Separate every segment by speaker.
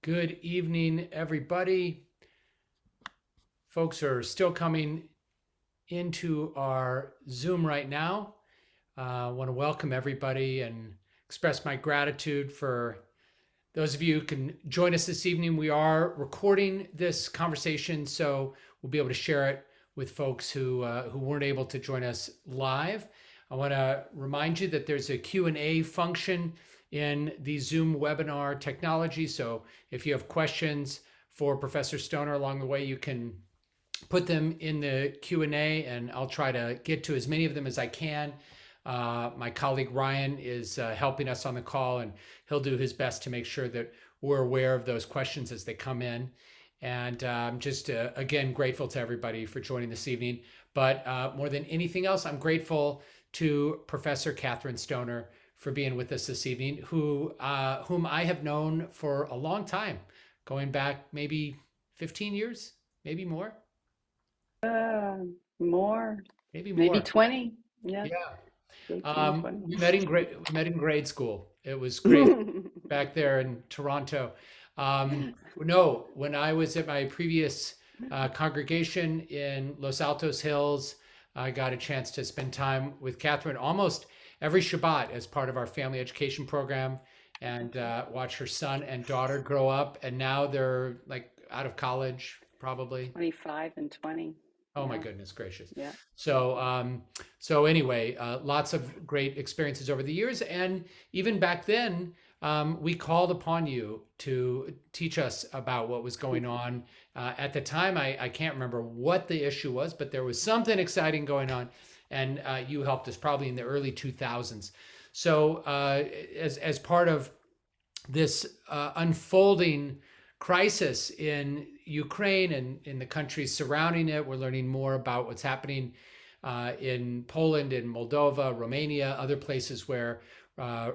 Speaker 1: Good evening, everybody. Folks are still coming into our Zoom right now. I want to welcome everybody and express my gratitude for those of you who can join us this evening. We are recording this conversation, so we'll be able to share it with folks who weren't able to join us live. I want to remind you that there's a Q&A function in the Zoom webinar technology. So if you have questions for Professor Stoner along the way, you can put them in the Q&A and I'll try to get to as many of them as I can. My colleague Ryan is helping us on the call, and he'll do his best to make sure that we're aware of those questions as they come in. And I'm just, again, grateful to everybody for joining this evening. But more than anything else, I'm grateful to Professor Kathryn Stoner for being with us this evening, whom I have known for a long time, going back maybe 15 years, maybe more.
Speaker 2: More,
Speaker 1: Maybe
Speaker 2: maybe
Speaker 1: more.
Speaker 2: 20. Yeah,
Speaker 1: Yeah.
Speaker 2: 18,
Speaker 1: We
Speaker 2: 20.
Speaker 1: met in grade school. It was crazy back there in Toronto. No, when I was at my previous congregation in Los Altos Hills, I got a chance to spend time with Kathryn almost every Shabbat as part of our family education program, and watch her son and daughter grow up. And now they're like out of college, probably.
Speaker 2: 25 and 20.
Speaker 1: Oh my
Speaker 2: Yeah,
Speaker 1: goodness gracious.
Speaker 2: yeah.
Speaker 1: So anyway, lots of great experiences over the years. And even back then, we called upon you to teach us about what was going on. At the time, I can't remember what the issue was, but there was something exciting going on. And you helped us probably in the early 2000s. So as part of this unfolding crisis in Ukraine and in the countries surrounding it. We're learning more about what's happening in Poland, in Moldova, Romania, other places where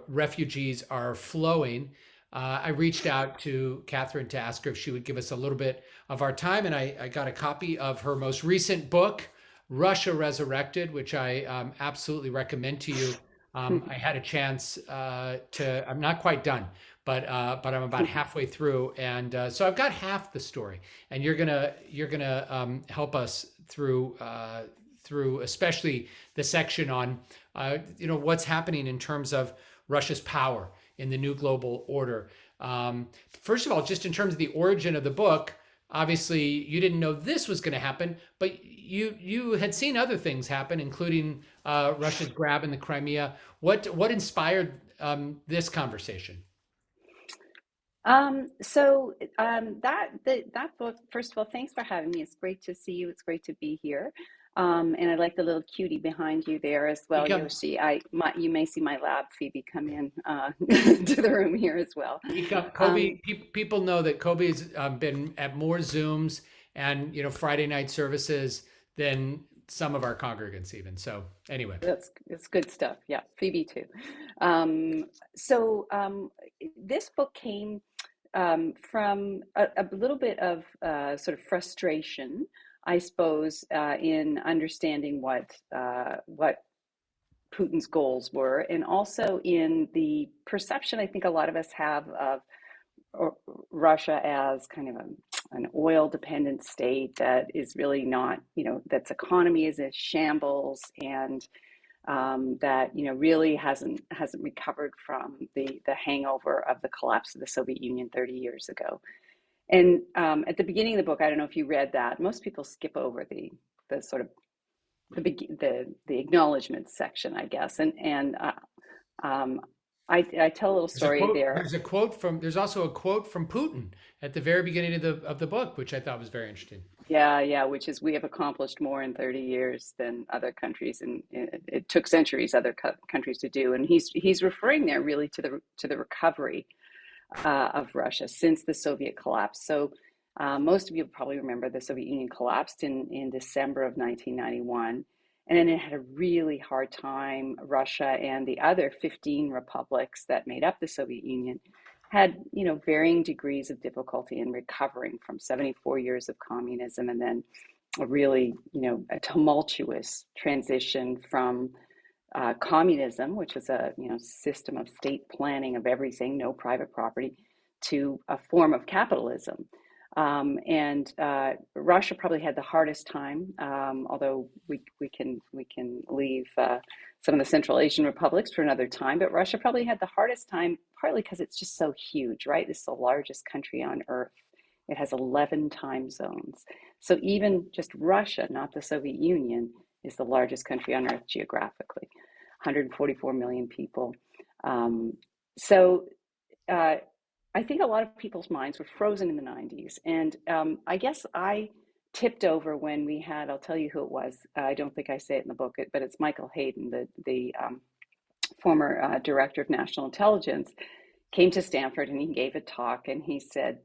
Speaker 1: refugees are flowing. I reached out to Kathryn to ask her if she would give us a little bit of our time, and I got a copy of her most recent book, Russia Resurrected, which I absolutely recommend to you. I had a chance I'm not quite done, but I'm about halfway through, and so I've got half the story, and you're gonna help us through especially the section on what's happening in terms of Russia's power in the new global order. First of all, just in terms of the origin of the book, obviously you didn't know this was going to happen, but you had seen other things happen, including Russia's grab in the Crimea. What inspired this conversation?
Speaker 2: That book, first of all, thanks for having me. It's great to see you. It's great to be here. And I like the little cutie behind you there as well,
Speaker 1: Become,
Speaker 2: Yoshi. You may see my lab Phoebe come in to the room here as well.
Speaker 1: Kobe,
Speaker 2: Um,
Speaker 1: people know that Kobe's been at more Zooms and Friday night services than some of our congregants even. So anyway,
Speaker 2: it's good stuff. Yeah, Phoebe too. Um, so this book came from a little bit of sort of frustration, I suppose, in understanding what Putin's goals were, and also in the perception I think a lot of us have of Russia as kind of an oil dependent state that is really not, that's economy is a shambles, and that really hasn't recovered from the hangover of the collapse of the Soviet Union 30 years ago. And at the beginning of the book, I don't know if you read that. Most people skip over the sort of the acknowledgement section, I guess. And um, I tell a little
Speaker 1: there's a
Speaker 2: story
Speaker 1: quote.
Speaker 2: there.
Speaker 1: There's also a quote from Putin at the very beginning of the book, which I thought was very interesting.
Speaker 2: Yeah, yeah, which is we have accomplished more in 30 years than other countries, and it took centuries other countries to do. And he's referring there really to the recovery of Russia since the Soviet collapse. So most of you probably remember the Soviet Union collapsed in December of 1991. And then it had a really hard time. Russia and the other 15 republics that made up the Soviet Union had, varying degrees of difficulty in recovering from 74 years of communism, and then a really, a tumultuous transition from communism, which was a system of state planning of everything, no private property, to a form of capitalism. And Russia probably had the hardest time, although we can leave some of the Central Asian republics for another time. But Russia probably had the hardest time, partly because it's just so huge, right? This is the largest country on earth. It has 11 time zones. So even just Russia, not the Soviet Union, is the largest country on earth geographically, 144 million people. So I think a lot of people's minds were frozen in the 90s. And I guess I tipped over when we had, I'll tell you who it was. I don't think I say it in the book, but it's Michael Hayden, the former director of national intelligence, came to Stanford and he gave a talk and he said,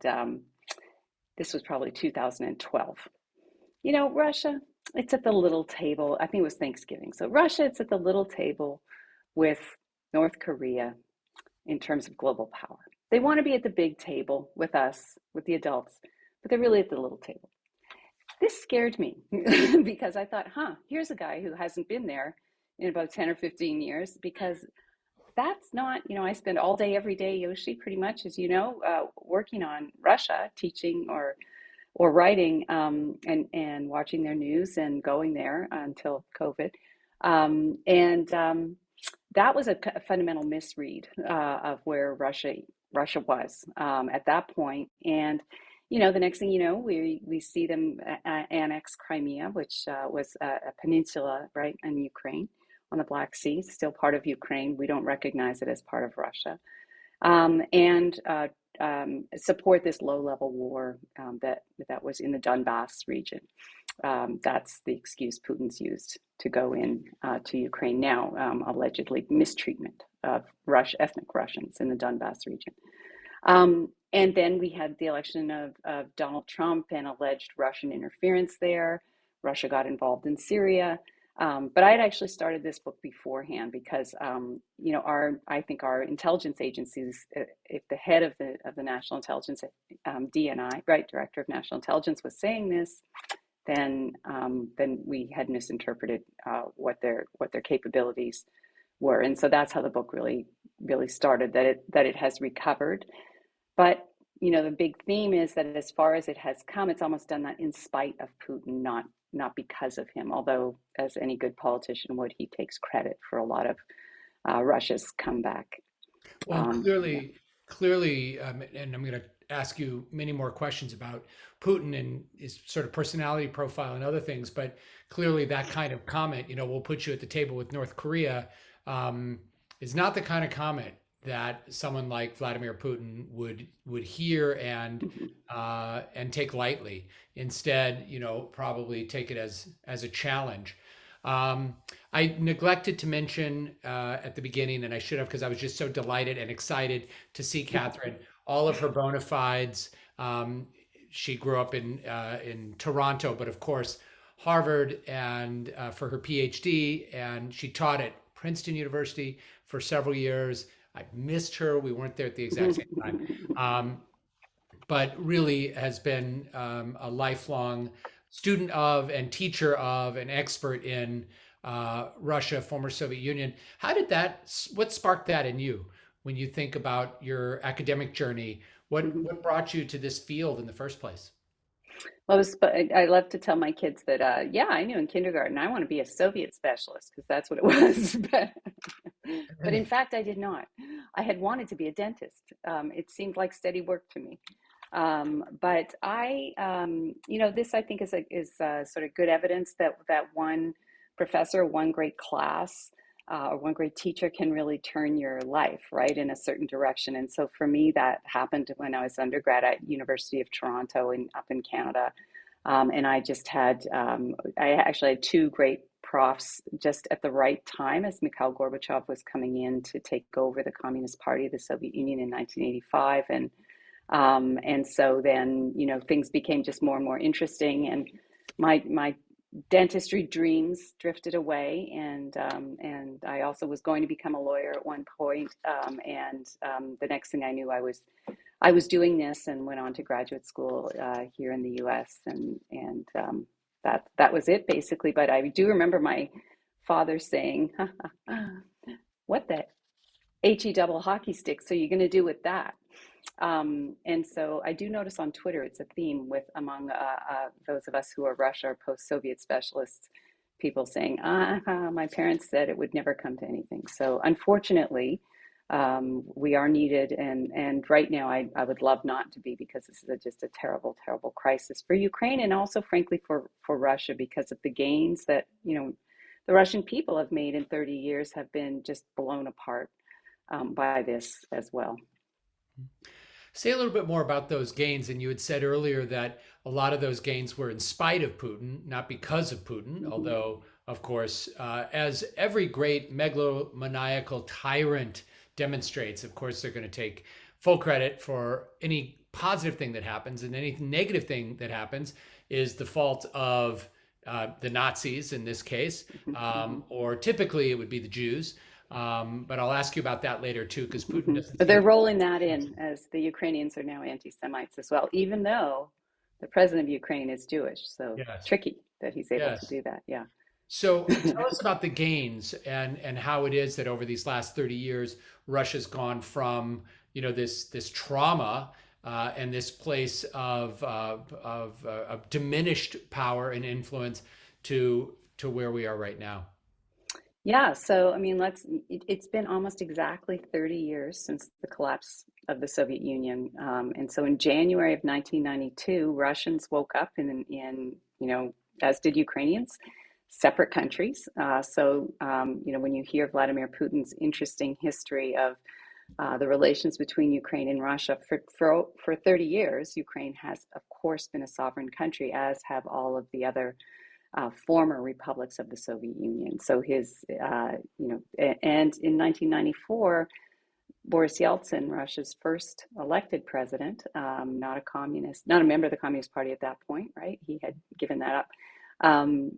Speaker 2: this was probably 2012. You know, Russia, it's at the little table. I think it was Thanksgiving. So Russia, it's at the little table with North Korea in terms of global power. They want to be at the big table with us, with the adults, but they're really at the little table. This scared me because I thought, here's a guy who hasn't been there in about 10 or 15 years, because that's not, I spend all day, every day, Yoshi, pretty much, as you know, working on Russia, teaching or writing, and watching their news and going there until COVID. That was a fundamental misread of where Russia was at that point. And the next thing you know, we see them annex Crimea, which was a peninsula, right, in Ukraine on the Black Sea, still part of Ukraine. We don't recognize it as part of Russia. And support this low-level war that was in the Donbass region. That's the excuse Putin's used to go in to Ukraine now, allegedly mistreatment of ethnic Russians in the Donbass region. And then we had the election of Donald Trump and alleged Russian interference there. Russia got involved in Syria. But I had actually started this book beforehand because, I think our intelligence agencies, if the head of the National Intelligence, DNI, right, Director of National Intelligence, was saying this, then we had misinterpreted what their capabilities were, and so that's how the book really started. That it has recovered, but the big theme is that as far as it has come, it's almost done that in spite of Putin, not because of him. Although, as any good politician would, he takes credit for a lot of Russia's comeback.
Speaker 1: Well, clearly, and I'm going to ask you many more questions about Putin and his sort of personality profile and other things, but clearly that kind of comment, we'll put you at the table with North Korea, is not the kind of comment that someone like Vladimir Putin would hear and take lightly. Instead, probably take it as a challenge. I neglected to mention at the beginning, and I should have, because I was just so delighted and excited to see Kathryn, all of her bona fides. She grew up in Toronto, but of course Harvard, and for her Ph.D., and she taught at Princeton University for several years. I missed her. We weren't there at the exact same time. But really has been a lifelong student of and teacher of and expert in Russia, former Soviet Union. What sparked that in you when you think about your academic journey? What brought you to this field in the first place?
Speaker 2: Well, I love to tell my kids that, I knew in kindergarten I want to be a Soviet specialist because that's what it was. But in fact, I did not. I had wanted to be a dentist. It seemed like steady work to me. But this I think is sort of good evidence that one professor, one great class, or one great teacher can really turn your life right in a certain direction. And so for me, that happened when I was undergrad at University of Toronto up in Canada. And I just I actually had two great profs just at the right time as Mikhail Gorbachev was coming in to take over the Communist Party of the Soviet Union in 1985. And so then, things became just more and more interesting, and my dentistry dreams drifted away. And I also was going to become a lawyer at one point. The next thing I knew, I was doing this and went on to graduate school here in the U.S. and that was it basically. But I do remember my father saying, "What the HE double hockey sticks are you going to do with that?" And so I do notice on Twitter it's a theme with among those of us who are Russia or post-Soviet specialists, people saying, my parents said it would never come to anything. So unfortunately, we are needed. And right now, I would love not to be, because this is just a terrible, terrible crisis for Ukraine, and also, frankly, for Russia, because of the gains that, the Russian people have made in 30 years have been just blown apart by this as well.
Speaker 1: Say a little bit more about those gains. And you had said earlier that a lot of those gains were in spite of Putin, not because of Putin,
Speaker 2: Mm-hmm.
Speaker 1: although, of course, as every great megalomaniacal tyrant demonstrates, of course, they're going to take full credit for any positive thing that happens, and any negative thing that happens is the fault of the Nazis in this case,
Speaker 2: Mm-hmm.
Speaker 1: or typically it would be the Jews. But I'll ask you about that later too, because Putin
Speaker 2: Mm-hmm.
Speaker 1: doesn't
Speaker 2: But
Speaker 1: seem
Speaker 2: they're
Speaker 1: to.
Speaker 2: rolling that in, as the Ukrainians are now anti-Semites as well, even though the president of Ukraine is Jewish. So
Speaker 1: Yes.
Speaker 2: tricky that he's able to
Speaker 1: Yes.
Speaker 2: do that. Yeah.
Speaker 1: So tell us about the gains, and how it is that over these last 30 years, Russia's gone from, this trauma, and this place of diminished power and influence to where we are right now.
Speaker 2: Yeah, so I mean, it's been almost exactly 30 years since the collapse of the Soviet Union. And so in January of 1992, Russians woke up as did Ukrainians, separate countries. When you hear Vladimir Putin's interesting history of the relations between Ukraine and Russia, for 30 years, Ukraine has, of course, been a sovereign country, as have all of the other former republics of the Soviet Union. So and in 1994, Boris Yeltsin, Russia's first elected president, not a communist, not a member of the Communist Party at that point, right? He had given that up, um,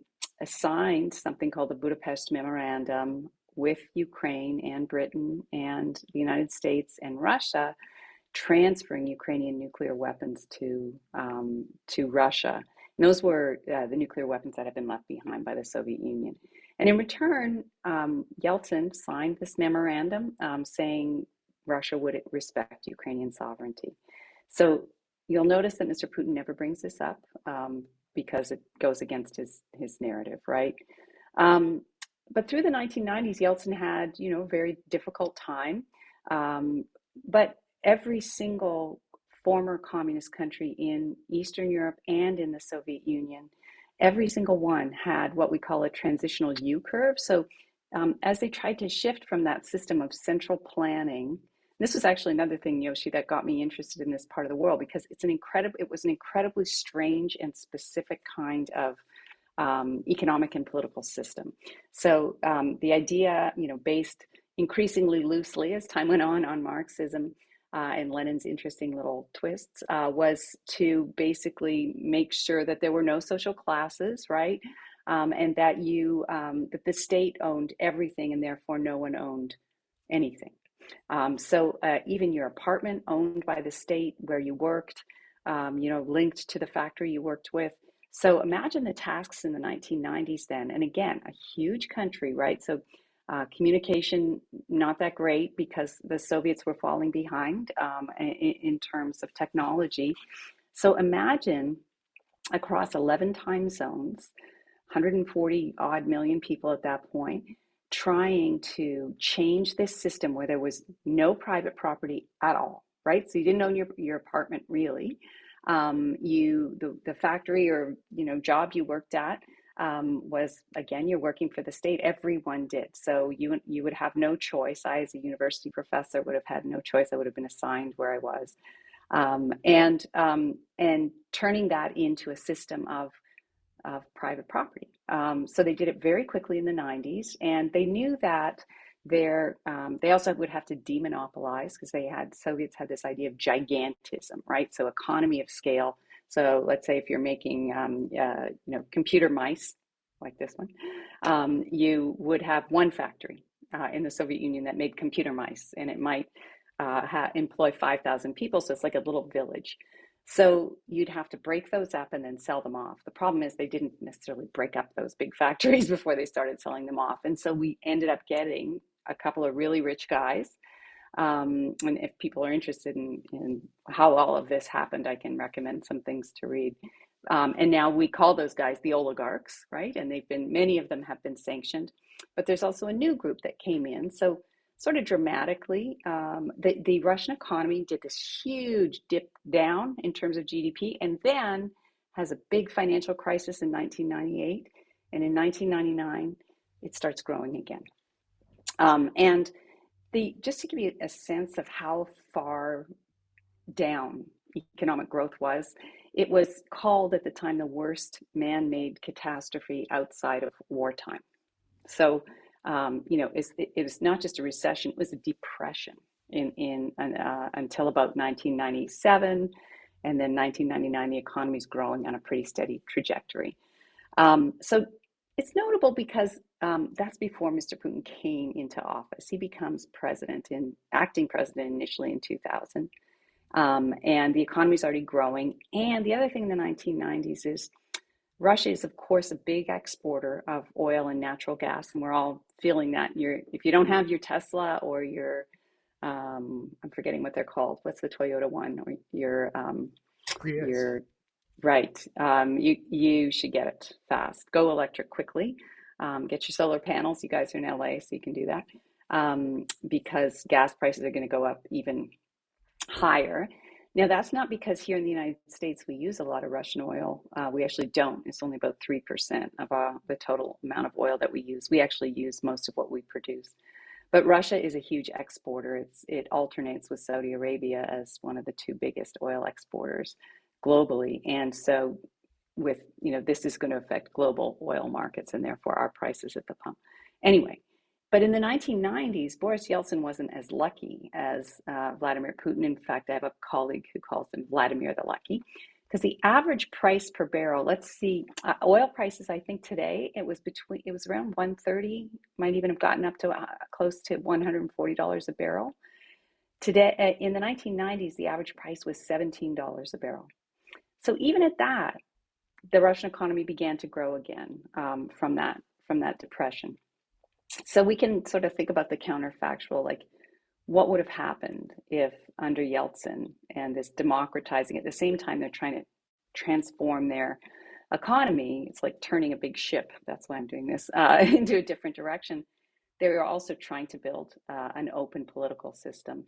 Speaker 2: signed something called the Budapest Memorandum with Ukraine and Britain and the United States and Russia, transferring Ukrainian nuclear weapons to Russia. And those were the nuclear weapons that had been left behind by the Soviet Union. And in return, Yeltsin signed this memorandum saying Russia would respect Ukrainian sovereignty. So you'll notice that Mr. Putin never brings this up, because it goes against his narrative, right? But through the 1990s, Yeltsin had, a very difficult time. But every single former communist country in Eastern Europe and in the Soviet Union, every single one had what we call a transitional U curve. So as they tried to shift from that system of central planning, this was actually another thing, Yoshi, that got me interested in this part of the world, because it was an incredibly strange and specific kind of economic and political system. So the idea, based increasingly loosely as time went on Marxism and Lenin's interesting little twists, was to basically make sure that there were no social classes, right? And that that the state owned everything, and therefore no one owned anything. So even your apartment owned by the state where you worked, linked to the factory you worked with. So imagine the tasks in the 1990s then. And again, a huge country, right? So communication, not that great, because the Soviets were falling behind in terms of technology. So imagine across 11 time zones, 140 odd million people at that point, trying to change this system where there was no private property at all, right? So you didn't own your apartment really. The factory or job you worked at was, again, you're working for the state. Everyone did. So you would have no choice. I, as a university professor, would have had no choice. I would have been assigned where I was, and turning that into a system of private property. So they did it very quickly in the 90s, and they knew that they also would have to demonopolize, because Soviets had this idea of gigantism, right? So economy of scale. So let's say if you're making computer mice like this one, you would have one factory in the Soviet Union that made computer mice, and it might employ 5,000 people. So it's like a little village. So you'd have to break those up and then sell them off. The problem is they didn't necessarily break up those big factories before they started selling them off. And so we ended up getting a couple of really rich guys And if people are interested in how all of this happened, I can recommend some things to read. And now we call those guys the oligarchs, right? And many of them have been sanctioned, but there's also a new group that came in. So sort of dramatically, the Russian economy did this huge dip down in terms of GDP, and then has a big financial crisis in 1998. And in 1999, it starts growing again. And just to give you a sense of how far down economic growth was, it was called at the time the worst man-made catastrophe outside of wartime. So, it was not just a recession; it was a depression until about 1997, and then 1999, the economy's growing on a pretty steady trajectory. So it's notable because that's before Mr. Putin came into office. He becomes acting president initially in 2000. And the economy's already growing. And the other thing in the 1990s is Russia is, of course, a big exporter of oil and natural gas. And we're all feeling that. If you don't have your Tesla or I'm forgetting what they're called. What's the Toyota one? Or
Speaker 1: Yes.
Speaker 2: your right. You should get it fast. Go electric quickly. Get your solar panels. You guys are in LA, so you can do that. Because gas prices are going to go up even higher. Now, that's not because here in the United States we use a lot of Russian oil. We actually don't. It's only about 3% of the total amount of oil that we use. We actually use most of what we produce. But Russia is a huge exporter. It alternates with Saudi Arabia as one of the two biggest oil exporters globally. And so this is going to affect global oil markets and therefore our prices at the pump. Anyway, but in the 1990s, Boris Yeltsin wasn't as lucky as Vladimir Putin. In fact, I have a colleague who calls him Vladimir the Lucky, because the average price per barrel, let's see, oil prices, I think today it was around 130, might even have gotten up to close to $140 a barrel. Today, in the 1990s, the average price was $17 a barrel. So even at that, the Russian economy began to grow again from that depression. So we can sort of think about the counterfactual, like what would have happened if under Yeltsin and this democratizing, at the same time they're trying to transform their economy. It's like turning a big ship. That's why I'm doing this into a different direction. They were also trying to build an open political system.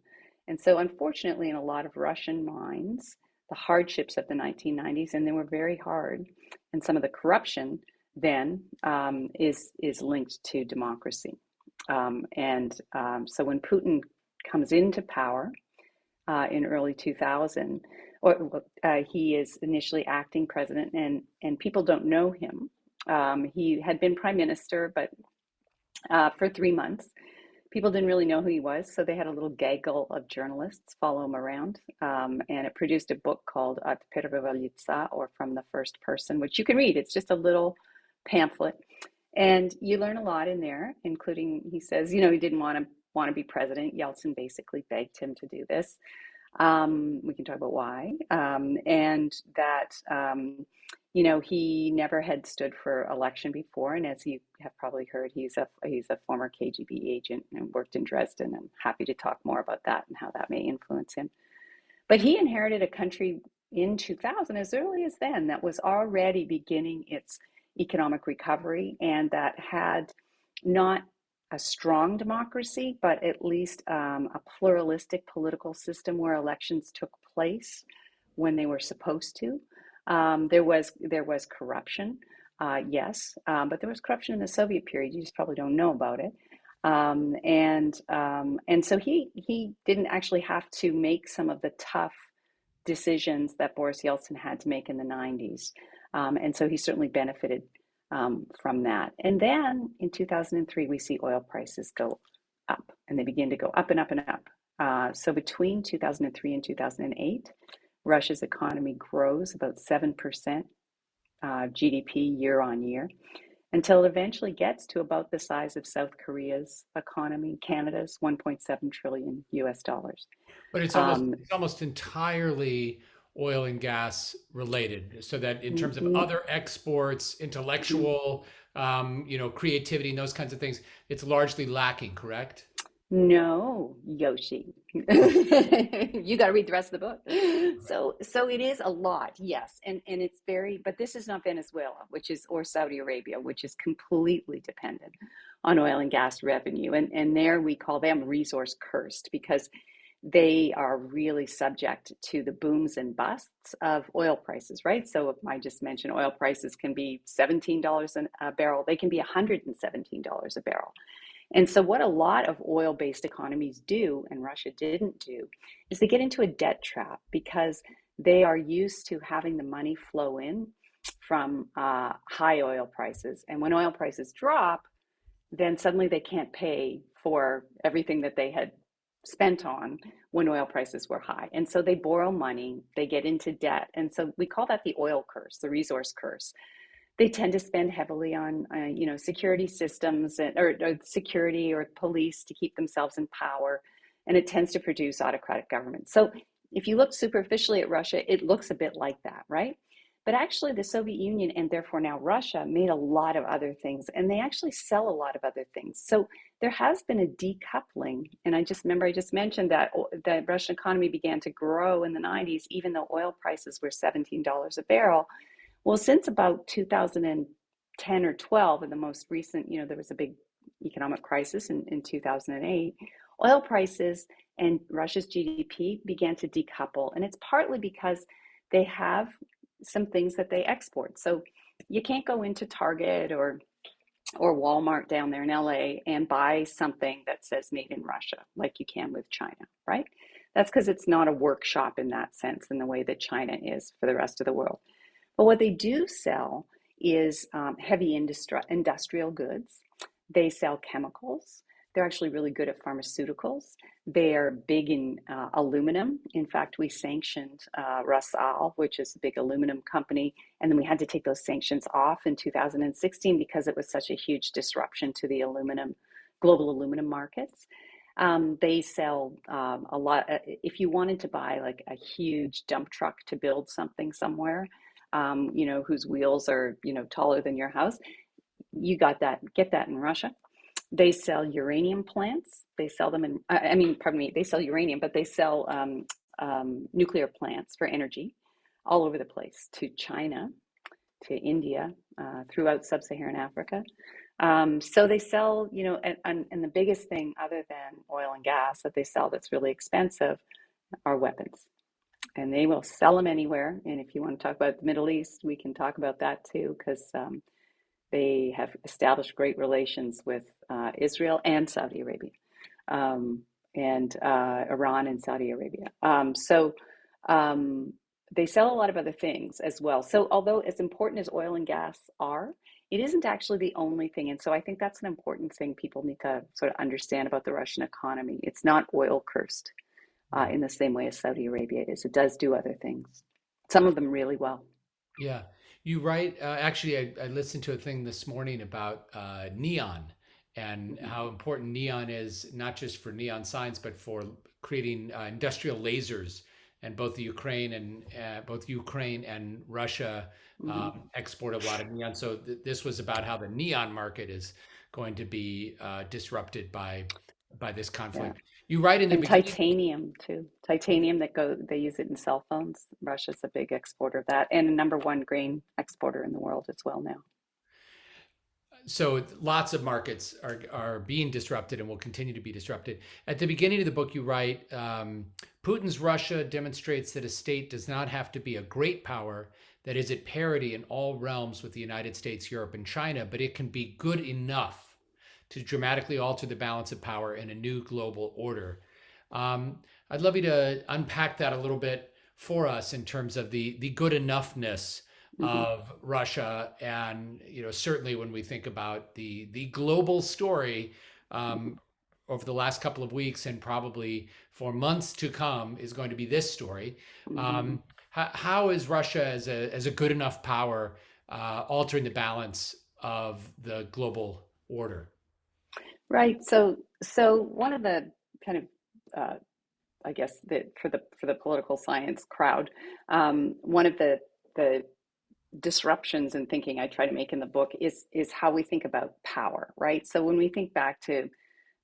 Speaker 2: And so unfortunately, in a lot of Russian minds, the hardships of the 1990s, and they were very hard, and some of the corruption then is linked to democracy. So when Putin comes into power in early 2000, he is initially acting president, and people don't know him. He had been prime minister, but for 3 months. People didn't really know who he was, so they had a little gaggle of journalists follow him around, and it produced a book called От первого лица, or From the First Person, which you can read. It's just a little pamphlet, and you learn a lot in there, including, he says, he didn't want to be president. Yeltsin basically begged him to do this. We can talk about why, and that he never had stood for election before, and as you have probably heard, he's a former KGB agent and worked in Dresden. I'm happy to talk more about that and how that may influence him. But he inherited a country in 2000, as early as then, that was already beginning its economic recovery, and that had not a strong democracy, but at least a pluralistic political system where elections took place when they were supposed to. There was corruption, yes, but there was corruption in the Soviet period. You just probably don't know about it. And so he didn't actually have to make some of the tough decisions that Boris Yeltsin had to make in the 90s. And so he certainly benefited from that. And then in 2003, we see oil prices go up, and they begin to go up and up and up. So between 2003 and 2008, Russia's economy grows about 7% GDP year on year, until it eventually gets to about the size of South Korea's economy, Canada's 1.7 trillion US dollars.
Speaker 1: But it's almost entirely oil and gas related. So that in terms of other exports, intellectual, creativity, and those kinds of things, it's largely lacking, correct?
Speaker 2: No, Yoshi. You got to read the rest of the book. So it is a lot, yes, and it's very. But this is not Venezuela, which is or Saudi Arabia, which is completely dependent on oil and gas revenue, and there we call them resource cursed because they are really subject to the booms and busts of oil prices, right? So if I just mentioned oil prices can be $17 a barrel, they can be $117 a barrel. And so, what a lot of oil based economies do, and Russia didn't do, is they get into a debt trap because they are used to having the money flow in from high oil prices. And when oil prices drop, then suddenly they can't pay for everything that they had spent on when oil prices were high. And so they borrow money, they get into debt. And so we call that the oil curse, the resource curse. They tend to spend heavily on security systems or security or police to keep themselves in power, and it tends to produce autocratic governments. So if you look superficially at Russia, it looks a bit like that, right? But actually the Soviet Union and therefore now Russia made a lot of other things, and they actually sell a lot of other things. So there has been a decoupling, and I just mentioned that the Russian economy began to grow in the 90s even though oil prices were $17 a barrel. Well, since about 2010 or 12, and the most recent, there was a big economic crisis in 2008, oil prices and Russia's GDP began to decouple. And it's partly because they have some things that they export. So you can't go into Target or Walmart down there in LA and buy something that says made in Russia like you can with China, right? That's because it's not a workshop in that sense in the way that China is for the rest of the world. But what they do sell is heavy industrial goods. They sell chemicals. They're actually really good at pharmaceuticals. They are big in aluminum. In fact, we sanctioned Rusal, which is a big aluminum company, and then we had to take those sanctions off in 2016 because it was such a huge disruption to the global aluminum markets. They sell a lot. If you wanted to buy like a huge dump truck to build something somewhere, whose wheels are, taller than your house, get that in Russia. They sell uranium plants. They sell them they sell uranium, but they sell nuclear plants for energy all over the place to China, to India, throughout sub-Saharan Africa. So they sell, and the biggest thing other than oil and gas that they sell that's really expensive are weapons. And they will sell them anywhere. And if you want to talk about the Middle East, we can talk about that too, because they have established great relations with Israel and Saudi Arabia, and Iran and Saudi Arabia. So they sell a lot of other things as well. So although as important as oil and gas are, it isn't actually the only thing. And so I think that's an important thing people need to sort of understand about the Russian economy. It's not oil cursed in the same way as Saudi Arabia is. It does do other things, some of them really well.
Speaker 1: Yeah, you write. Actually, I listened to a thing this morning about neon and
Speaker 2: Mhm.
Speaker 1: how important neon is, not just for neon signs, but for creating industrial lasers. And both Ukraine and Russia
Speaker 2: Mhm.
Speaker 1: export a lot of neon. So this was about how the neon market is going to be disrupted by this
Speaker 2: Yeah.
Speaker 1: conflict. You write in the
Speaker 2: And
Speaker 1: beginning.
Speaker 2: titanium too. Titanium they use it in cell phones. Russia's a big exporter of that and a number one grain exporter in the world as well now.
Speaker 1: So lots of markets are being disrupted and will continue to be disrupted. At the beginning of the book, you write, Putin's Russia demonstrates that a state does not have to be a great power that is at parity in all realms with the United States, Europe, and China, but it can be good enough to dramatically alter the balance of power in a new global order. Um, I'd love you to unpack that a little bit for us in terms of the good enoughness
Speaker 2: Hmm.
Speaker 1: of Russia, and certainly when we think about the global story over the last couple of weeks and probably for months to come is going to be this story.
Speaker 2: Hmm.
Speaker 1: How is Russia as a good enough power altering the balance of the global order?
Speaker 2: Right. So one of the kind of I guess that for the political science crowd, one of the disruptions in thinking I try to make in the book is how we think about power, right? So when we think back to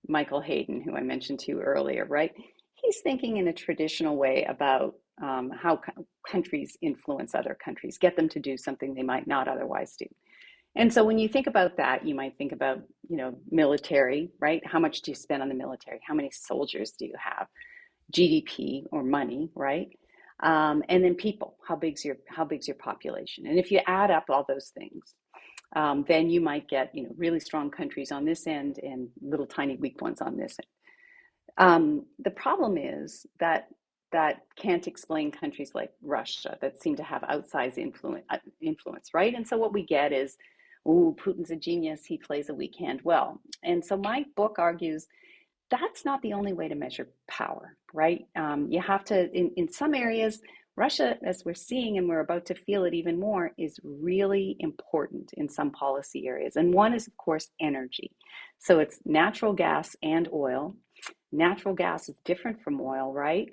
Speaker 2: Michael Hayden, who I mentioned to you earlier, right? He's thinking in a traditional way about how countries influence other countries, get them to do something they might not otherwise do. And so when you think about that, you might think about, military, right? How much do you spend on the military? How many soldiers do you have? GDP or money, right? And then people, how big's your population? And if you add up all those things, then you might get, really strong countries on this end and little tiny weak ones on this end. The problem is that can't explain countries like Russia that seem to have outsized influence, right? And so what we get is, oh, Putin's a genius. He plays a weak hand well. And so my book argues that's not the only way to measure power, right? You have to, in some areas, Russia, as we're seeing and we're about to feel it even more, is really important in some policy areas. And one is, of course, energy. So it's natural gas and oil. Natural gas is different from oil, right?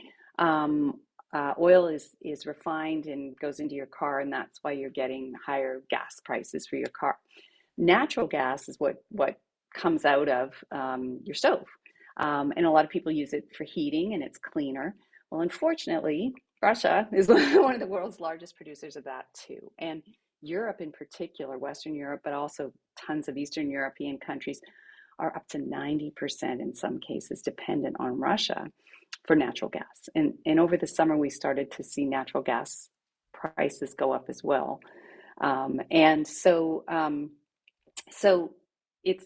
Speaker 2: Oil is refined and goes into your car, and that's why you're getting higher gas prices for your car. Natural gas is what comes out of your stove. And a lot of people use it for heating and it's cleaner. Well, unfortunately, Russia is one of the world's largest producers of that too. And Europe in particular, Western Europe, but also tons of Eastern European countries are up to 90% in some cases dependent on Russia for natural gas. And over the summer, we started to see natural gas prices go up as well. And so it's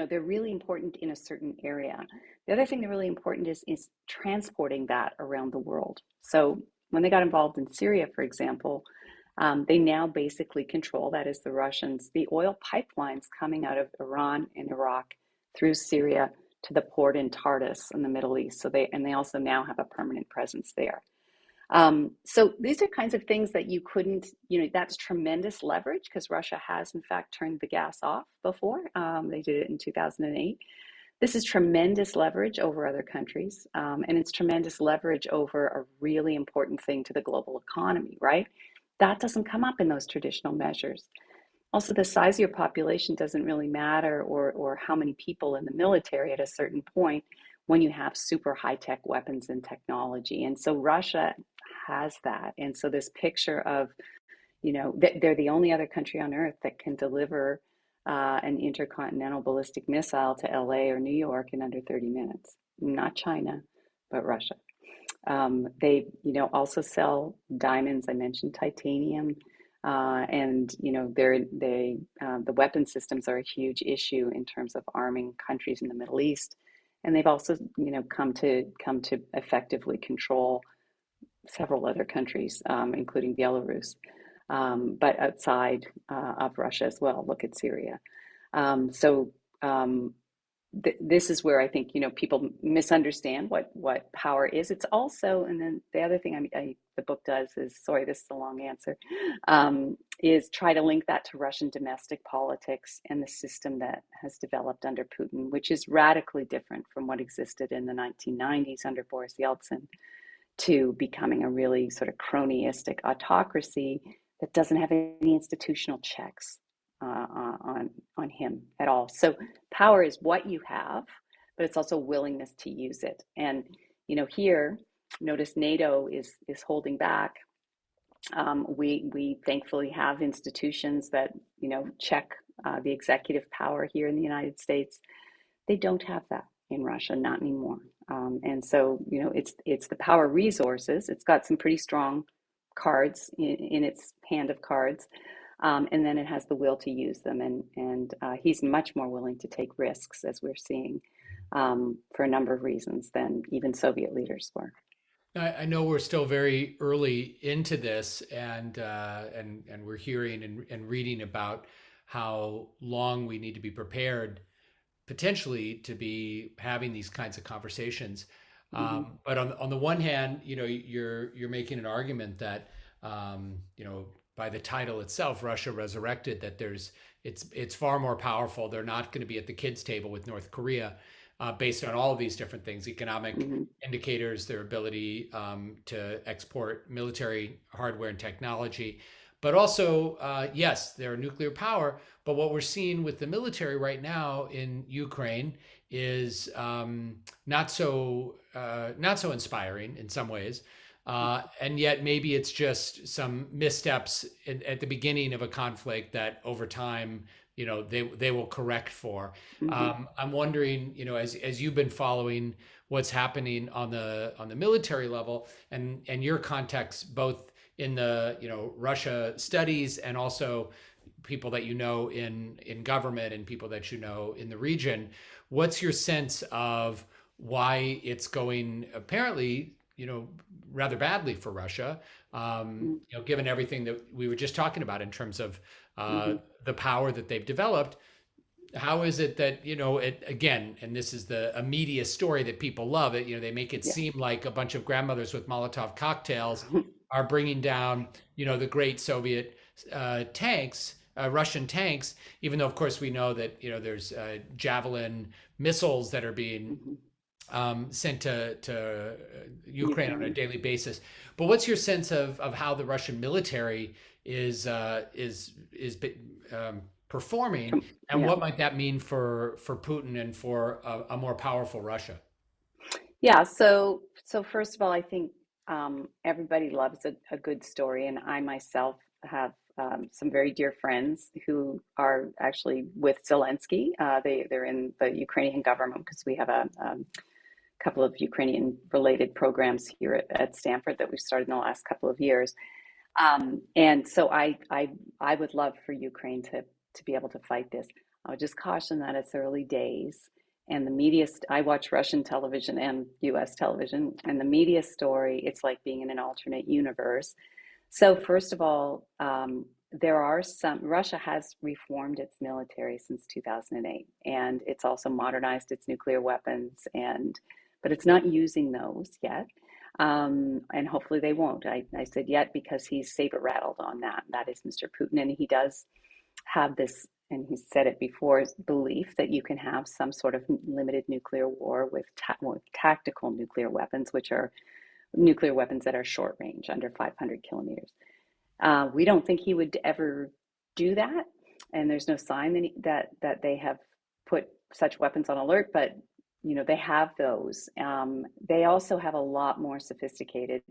Speaker 2: they're really important in a certain area. The other thing they're really important is transporting that around the world. So when they got involved in Syria, for example, they now basically control, that is the Russians, the oil pipelines coming out of Iran and Iraq through Syria to the port in Tartus in the Middle East. So they also now have a permanent presence there. So these are kinds of things that you couldn't, that's tremendous leverage because Russia has in fact turned the gas off before. They did it in 2008. This is tremendous leverage over other countries, and it's tremendous leverage over a really important thing to the global economy, right? That doesn't come up in those traditional measures. Also, the size of your population doesn't really matter, or how many people in the military at a certain point when you have super high-tech weapons and technology. And so Russia has that. And so this picture of, they're the only other country on earth that can deliver an intercontinental ballistic missile to LA or New York in under 30 minutes. Not China, but Russia. They, also sell diamonds. I mentioned titanium. And the weapon systems are a huge issue in terms of arming countries in the Middle East, and they've also come to effectively control several other countries, including Belarus, but outside of Russia as well. Look at Syria. So this is where I think people misunderstand what power is. It's also, and then the other thing the book does is, sorry, this is a long answer, is try to link that to Russian domestic politics and the system that has developed under Putin, which is radically different from what existed in the 1990s under Boris Yeltsin, to becoming a really sort of cronyistic autocracy that doesn't have any institutional checks on him at all. So power is what you have, but it's also willingness to use it. And here, notice NATO is holding back. We thankfully have institutions that check the executive power here in the United States. They don't have that in Russia, not anymore. And so it's the power resources. It's got some pretty strong cards in its hand of cards. And then it has the will to use them. And he's much more willing to take risks, as we're seeing, for a number of reasons than even Soviet leaders were.
Speaker 1: I know we're still very early into this, and we're hearing and reading about how long we need to be prepared, potentially, to be having these kinds of conversations.
Speaker 2: Mm-hmm.
Speaker 1: But on the one hand, you're making an argument that by the title itself, Russia Resurrected, that it's far more powerful. They're not going to be at the kids' table with North Korea, based on all of these different things, economic
Speaker 2: Mm-hmm.
Speaker 1: indicators, their ability to export military hardware and technology. But also, yes, they're a nuclear power. But what we're seeing with the military right now in Ukraine is not so inspiring in some ways, and yet maybe it's just some missteps at the beginning of a conflict that over time, they will correct for.
Speaker 2: Hmm.
Speaker 1: I'm wondering, as you've been following what's happening on the military level and your context both in the Russia studies and also people that in government and people that in the region. What's your sense of why it's going apparently rather badly for Russia, given everything that we were just talking about in terms of
Speaker 2: Hmm.
Speaker 1: the power that they've developed? How is it that it again, and this is a media story that people love it, they make it
Speaker 2: Yeah.
Speaker 1: seem like a bunch of grandmothers with Molotov cocktails are bringing down the great Soviet tanks, Russian tanks, even though of course we know that there's Javelin missiles that are being
Speaker 2: Hmm.
Speaker 1: sent to Ukraine on a
Speaker 2: Ukraine.
Speaker 1: daily basis. But what's your sense of how the Russian military is performing, and
Speaker 2: Yeah.
Speaker 1: what might that mean for Putin and for a more powerful Russia?
Speaker 2: Yeah. So first of all, I think everybody loves a good story, and I myself have some very dear friends who are actually with Zelensky. They're in the Ukrainian government because we have a couple of Ukrainian related programs here at Stanford that we've started in the last couple of years. And so I would love for Ukraine to be able to fight this. I would just caution that it's early days. And the media, I watch Russian television and US television, and the media story, it's like being in an alternate universe. So, first of all, Russia has reformed its military since 2008, and it's also modernized its nuclear weapons, but it's not using those yet. And hopefully they won't. I said yet because he's saber rattled on that. That is Mr. Putin. And he does have this, and he's said it before, belief that you can have some sort of limited nuclear war with tactical nuclear weapons, which are nuclear weapons that are short range, under 500 kilometers. We don't think he would ever do that, and there's no sign that they have put such weapons on alert. But they have those. They also have a lot more sophisticated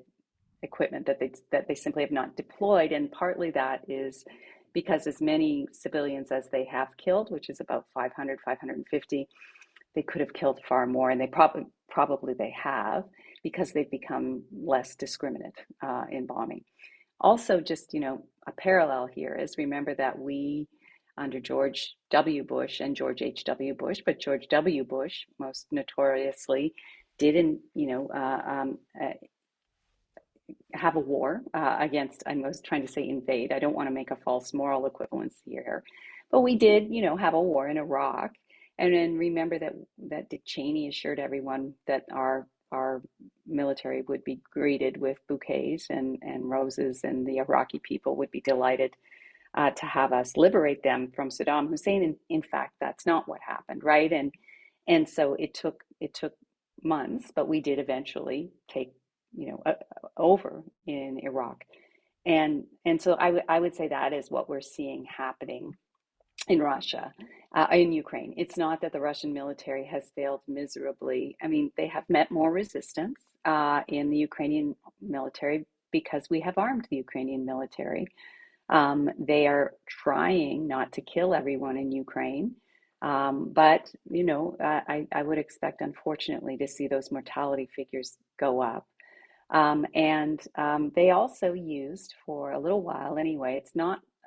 Speaker 2: equipment that they simply have not deployed, and partly that is because as many civilians as they have killed, which is about 500, 550, they could have killed far more, and they probably they have because they've become less discriminate in bombing. Also, just, a parallel here is remember that we, under George W. Bush and George H.W. Bush, but George W. Bush most notoriously didn't, have a war against, I was trying to say invade. I don't want to make a false moral equivalency here, but we did, have a war in Iraq. And then remember that Dick Cheney assured everyone that our military would be greeted with bouquets and roses, and the Iraqi people would be delighted to have us liberate them from Saddam Hussein. And in fact, that's not what happened, right? And so it took months, but we did eventually take over in Iraq. And so I would say that is what we're seeing happening in Russia, in Ukraine. It's not that the Russian military has failed miserably. I mean, they have met more resistance in the Ukrainian military because we have armed the Ukrainian military. They are trying not to kill everyone in Ukraine. But, I would expect, unfortunately, to see those mortality figures go up. And they also used for a little while anyway.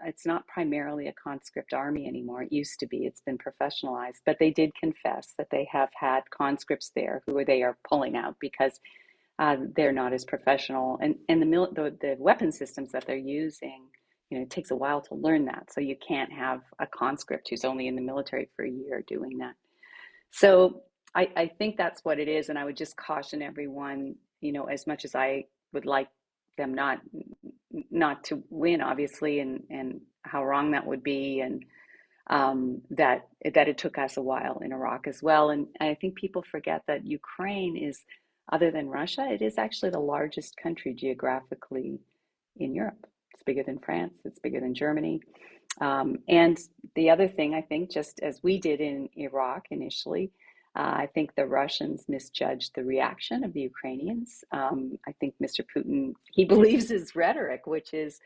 Speaker 2: It's not primarily a conscript army anymore. It used to be. It's been professionalized, but they did confess that they have had conscripts there who they are pulling out because they're not as professional, and the weapon systems that they're using. It takes a while to learn that, so you can't have a conscript who's only in the military for a year doing that. So I think that's what it is, and I would just caution everyone, as much as I would like them not to win, obviously, and how wrong that would be, and that it took us a while in Iraq as well. And I think people forget that Ukraine is, other than Russia, it is actually the largest country geographically in Europe. It's bigger than France, it's bigger than Germany. And the other thing, I think, just as we did in Iraq initially, I think the Russians misjudged the reaction of the Ukrainians. I think Mr. Putin, he believes his rhetoric, which is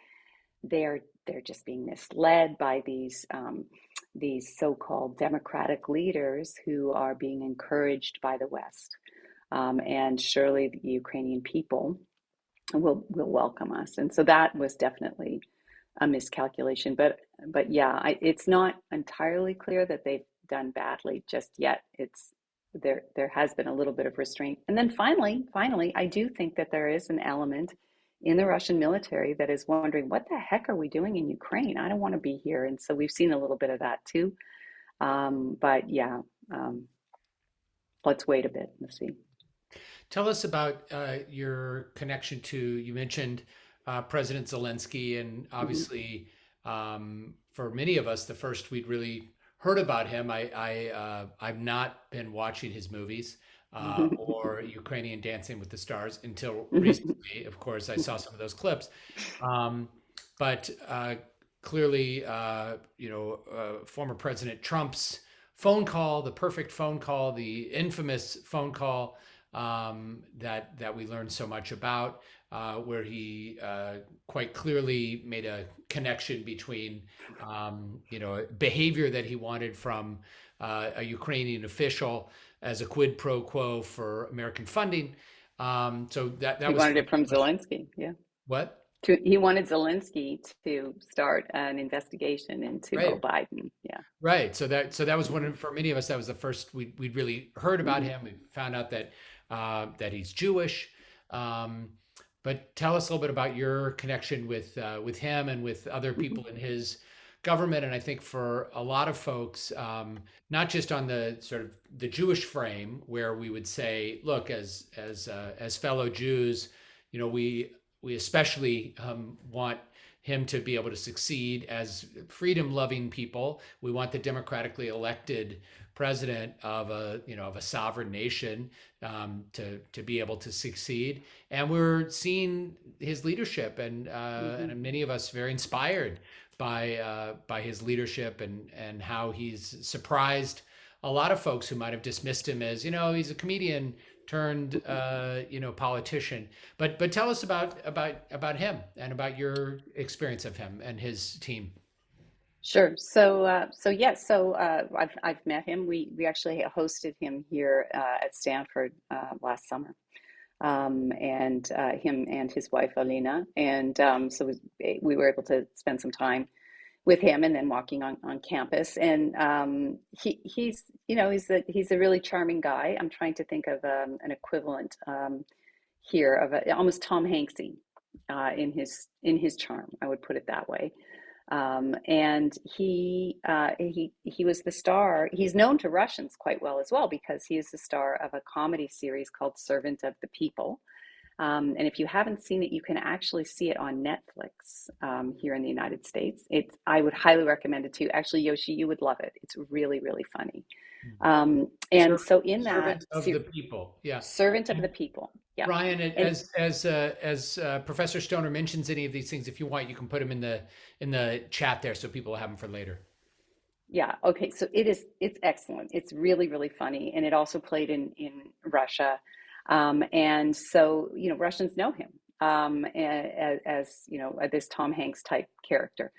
Speaker 2: they're just being misled by these so-called democratic leaders who are being encouraged by the West. And surely the Ukrainian people will welcome us. And so that was definitely a miscalculation. But yeah, it's not entirely clear that they've done badly just yet. It's there has been a little bit of restraint. And then finally, I do think that there is an element in the Russian military that is wondering, what the heck are we doing in Ukraine? I don't want to be here. And so we've seen a little bit of that too. But yeah, let's wait a bit and see.
Speaker 1: Tell us about your connection to, you mentioned President Zelensky, and
Speaker 2: Mhm.
Speaker 1: obviously for many of us, the first we'd really heard about him. I've not been watching his movies or Ukrainian Dancing with the Stars until recently. Of course, I saw some of those clips, um, but clearly, former President Trump's phone call, the perfect phone call, the infamous phone call that we learned so much about, where he quite clearly made a connection between behavior that he wanted from a Ukrainian official as a quid pro quo for American funding. So that
Speaker 2: He
Speaker 1: was
Speaker 2: wanted
Speaker 1: for
Speaker 2: it from
Speaker 1: much
Speaker 2: Zelensky. Yeah.
Speaker 1: what?
Speaker 2: He wanted Zelensky to start an investigation into
Speaker 1: Right.
Speaker 2: Biden. Yeah.
Speaker 1: Right. So that was one
Speaker 2: Mhm.
Speaker 1: for many of us. That was the first we'd really heard about
Speaker 2: Mhm.
Speaker 1: him. We found out that he's Jewish. Um, but tell us a little bit about your connection with him and with other
Speaker 2: Mhm.
Speaker 1: people in his government. And I think for a lot of folks, not just on the sort of the Jewish frame, where we would say, look, as fellow Jews, we especially want him to be able to succeed as freedom loving people. We want the democratically elected president of a sovereign nation to be able to succeed. And we're seeing his leadership,
Speaker 2: Mhm.
Speaker 1: and many of us very inspired by his leadership, and how he's surprised a lot of folks who might have dismissed him as, he's a comedian turned politician. But tell us about him and about your experience of him and his team.
Speaker 2: Sure. So yes. I've met him. We actually hosted him here at Stanford last summer, and him and his wife Alina, and we were able to spend some time with him, and then walking on campus. And he's a really charming guy. I'm trying to think of an equivalent here of almost Tom Hanksy in his charm. I would put it that way. And he was the star. He's known to Russians quite well as well, because he is the star of a comedy series called Servant of the People. And if you haven't seen it, you can actually see it on Netflix here in the United States. I would highly recommend it too. Actually, Yoshi, you would love it. It's really, really funny. And
Speaker 1: Servant,
Speaker 2: so in that
Speaker 1: servant of the people. Yeah.
Speaker 2: Servant of the
Speaker 1: And
Speaker 2: People, yeah.
Speaker 1: Ryan,
Speaker 2: And
Speaker 1: as Professor Stoner mentions any of these things, if you want, you can put them in the chat there so people have them for later.
Speaker 2: yeah, okay, so it's excellent. It's really, really funny. And it also played in Russia. And so, Russians know him as this Tom Hanks type character.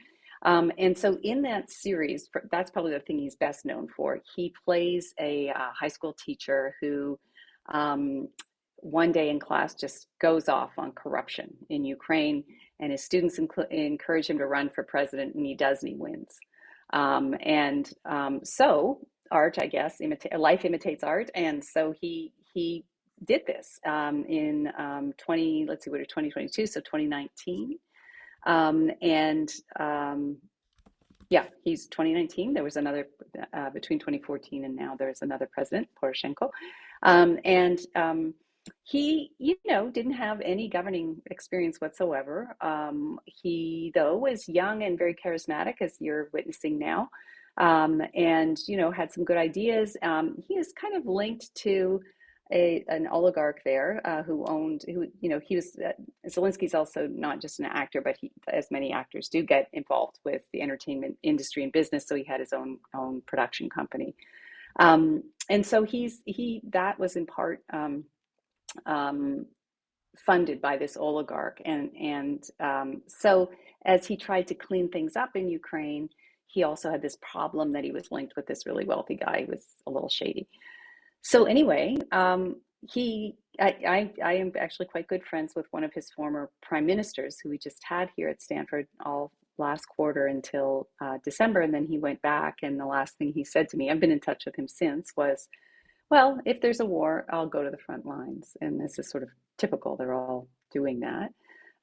Speaker 2: And so in that series, that's probably the thing he's best known for. He plays a high school teacher who um, one day in class just goes off on corruption in Ukraine, and his students encourage him to run for president, and he does, and he wins. So art, I guess, life imitates art, and so he did this in 2022, so 2019, and yeah, he's 2019. There was another between 2014 and now. There's another president, Poroshenko, and he, didn't have any governing experience whatsoever. He, though, was young and very charismatic, as you're witnessing now, and had some good ideas. He is kind of linked to an oligarch there he was. Zelensky's also not just an actor, but he, as many actors do, get involved with the entertainment industry and business. So he had his own production company. And so that was in part um, funded by this oligarch. And so as he tried to clean things up in Ukraine, he also had this problem that he was linked with this really wealthy guy who was a little shady. So anyway, I am actually quite good friends with one of his former prime ministers who we just had here at Stanford all last quarter until December, and then he went back. And the last thing he said to me, I've been in touch with him since, was, well, if there's a war, I'll go to the front lines. And this is sort of typical. They're all doing that.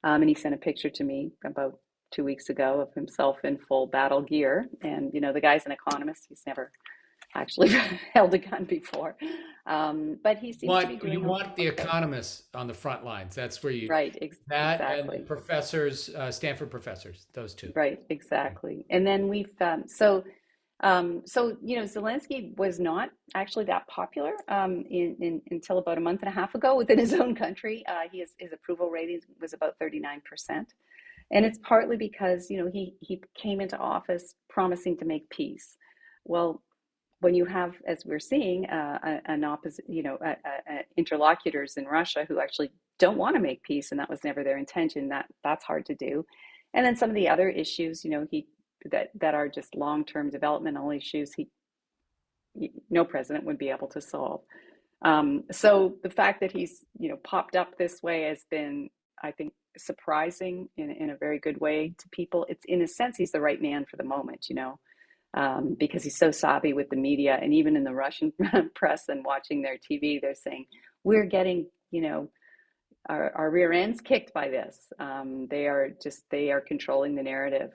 Speaker 2: And he sent a picture to me about 2 weeks ago of himself in full battle gear. And, the guy's an economist. He's never actually held a gun before. But he seems to be
Speaker 1: You
Speaker 2: doing
Speaker 1: want the
Speaker 2: okay.
Speaker 1: economists on the front lines. That's where
Speaker 2: Right,
Speaker 1: that and the
Speaker 2: exactly.
Speaker 1: professors, Stanford professors, those two.
Speaker 2: Right, exactly. And then Zelensky was not actually that popular until about a month and a half ago within his own country. His approval rating was about 39%. And it's partly because, he came into office promising to make peace. Well, when you have, as we're seeing, an opposite, interlocutors in Russia who actually don't want to make peace, and that was never their intention, that's hard to do. And then some of the other issues, that are just long-term developmental issues, no president would be able to solve. So the fact that he's, popped up this way has been, I think, surprising in a very good way to people. It's, in a sense, he's the right man for the moment, because he's so savvy with the media. And even in the Russian press and watching their TV, they're saying, we're getting, our rear ends kicked by this. They are controlling the narrative.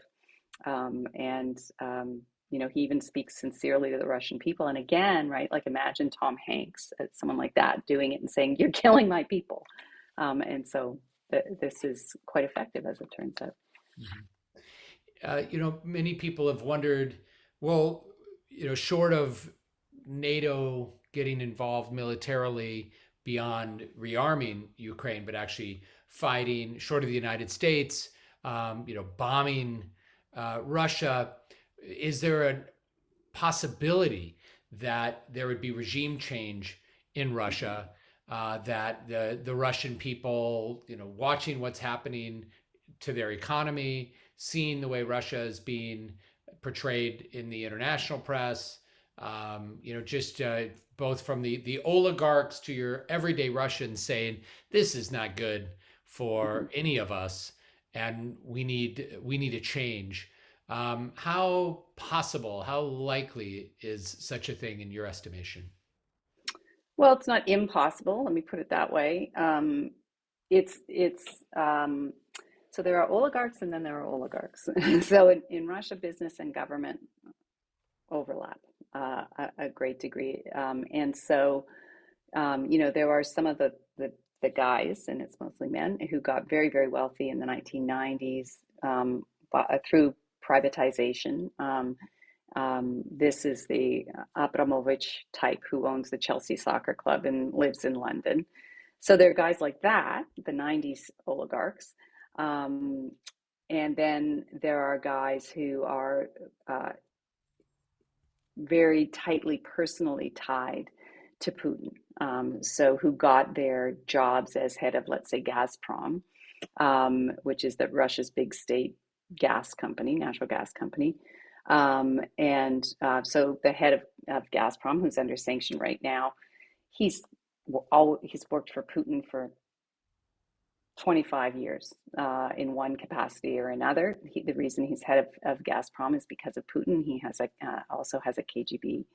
Speaker 2: He even speaks sincerely to the Russian people. And again, right, like imagine Tom Hanks, someone like that, doing it and saying, you're killing my people. And so this is quite effective, as it turns out.
Speaker 1: Many people have wondered, well, short of NATO getting involved militarily beyond rearming Ukraine, but actually fighting, short of the United States, bombing Russia, is there a possibility that there would be regime change in Russia? That the Russian people, watching what's happening to their economy, seeing the way Russia is being portrayed in the international press, both from the oligarchs to your everyday Russians saying this is not good for any of us, and we need a change. How possible, how likely is such a thing in your estimation?
Speaker 2: Well, it's not impossible. Let me put it that way. So there are oligarchs and then there are oligarchs. So in Russia, business and government overlap a great degree. And so, there are some of the guys, and it's mostly men, who got very, very wealthy in the 1990s through privatization. This is the Abramovich type who owns the Chelsea Soccer Club and lives in London. So there are guys like that, the 90s oligarchs. And then there are guys who are very tightly personally tied to Putin. So who got their jobs as head of, let's say, Gazprom, which is Russia's big state gas company, natural gas company. So the head of Gazprom, who's under sanction right now, he's worked for Putin for 25 years in one capacity or another. The reason he's head of Gazprom is because of Putin. He has also has a KGB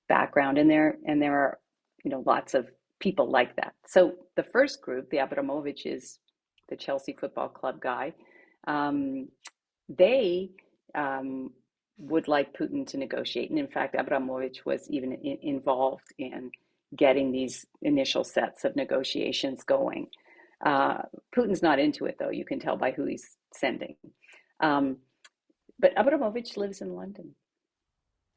Speaker 2: background in there, and there are lots of people like that. So the first group, the Abramoviches, the Chelsea Football Club guy, they would like Putin to negotiate. And in fact, Abramovich was even involved in getting these initial sets of negotiations going. Putin's not into it, though. You can tell by who he's sending. But Abramovich lives in London.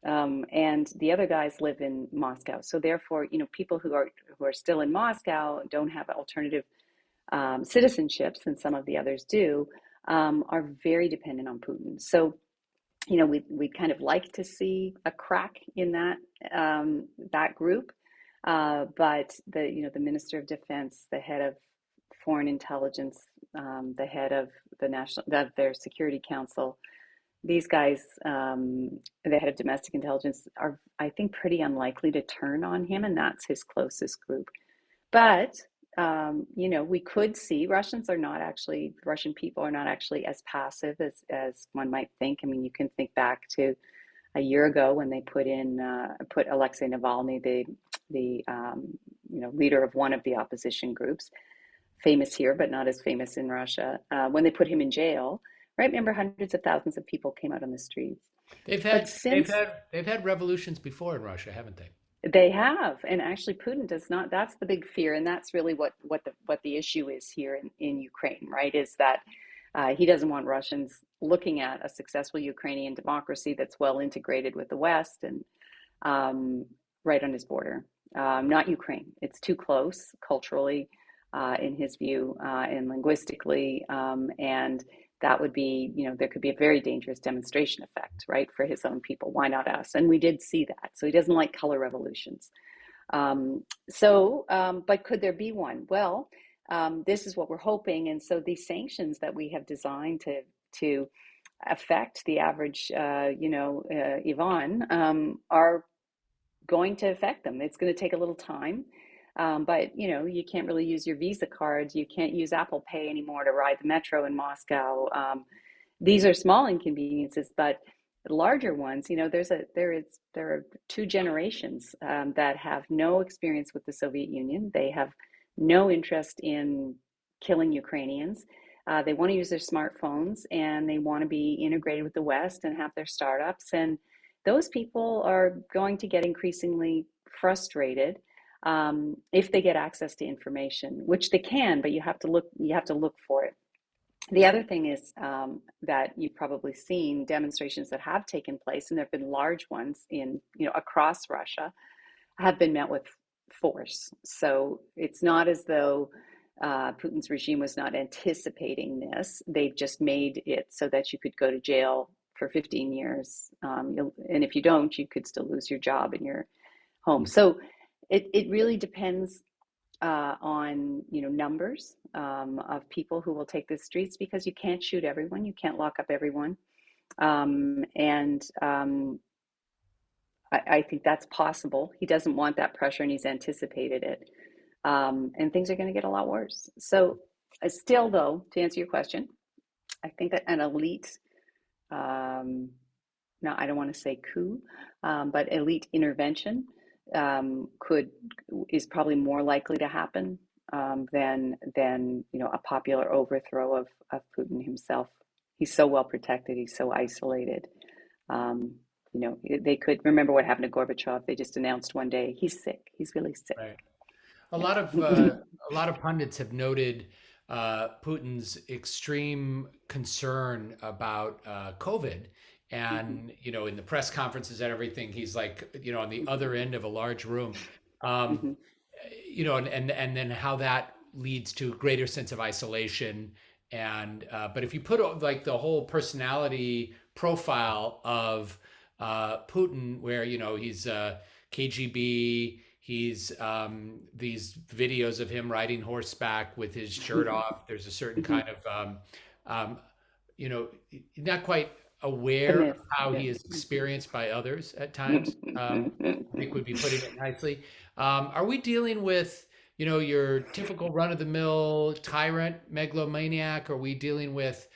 Speaker 2: And the other guys live in Moscow. So therefore, people who are still in Moscow don't have alternative citizenships, and some of the others do, are very dependent on Putin. So we'd kind of like to see a crack in that group, but the Minister of Defense, the head of Foreign Intelligence, the head of their Security Council, these guys, the head of Domestic Intelligence, are, I think, pretty unlikely to turn on him, and that's his closest group. But we could see Russian people are not actually as passive as one might think. I mean, you can think back to a year ago when they put Alexei Navalny, the leader of one of the opposition groups, famous here but not as famous in Russia, when they put him in jail. Right? Remember, hundreds of thousands of people came out on the streets.
Speaker 1: They've
Speaker 2: But
Speaker 1: had they've
Speaker 2: since
Speaker 1: had they've had revolutions before in Russia, haven't they?
Speaker 2: they have, and actually Putin does not. That's the big fear, and that's really what the issue is here in Ukraine, right? Is that he doesn't want Russians looking at a successful Ukrainian democracy that's well integrated with the West and right on his border. Not Ukraine. It's too close culturally, in his view, and linguistically, and that would be, there could be a very dangerous demonstration effect, right, for his own people. Why not us? And we did see that. So he doesn't like color revolutions. But could there be one? Well, this is what we're hoping. And so these sanctions that we have designed to affect the average, Ivan, are going to affect them. It's going to take a little time. But you can't really use your Visa cards. You can't use Apple Pay anymore to ride the metro in Moscow. These are small inconveniences, but the larger ones, there are two generations that have no experience with the Soviet Union. They have no interest in killing Ukrainians. They want to use their smartphones and they want to be integrated with the West and have their startups. And those people are going to get increasingly frustrated if they get access to information, which they can, but you have to look for it. The other thing is that you've probably seen demonstrations that have taken place, and there have been large ones across Russia, have been met with force. So it's not as though Putin's regime was not anticipating this. They've just made it so that you could go to jail for 15 years. And if you don't, you could still lose your job and your home. So it really depends on numbers of people who will take the streets, because you can't shoot everyone, you can't lock up everyone, and I think that's possible. He doesn't want that pressure, and he's anticipated it, and things are going to get a lot worse. So, still, though, to answer your question, I think that an elite, now I don't want to say coup, but elite intervention is probably more likely to happen than a popular overthrow of Putin himself. He's so well protected. He's so isolated. They could remember what happened to Gorbachev. They just announced one day he's sick. He's really sick.
Speaker 1: Right. A lot of pundits have noted Putin's extreme concern about COVID. And, in the press conferences and everything, he's like, on the other end of a large room,
Speaker 2: Mm-hmm.
Speaker 1: and then how that leads to a greater sense of isolation. And, but if you put like the whole personality profile of Putin, where, he's KGB, he's these videos of him riding horseback with his shirt off. There's a certain kind of, not quite aware of how he is experienced by others at times. I think would be putting it nicely. Are we dealing with, your typical run-of-the-mill tyrant megalomaniac? Are we dealing with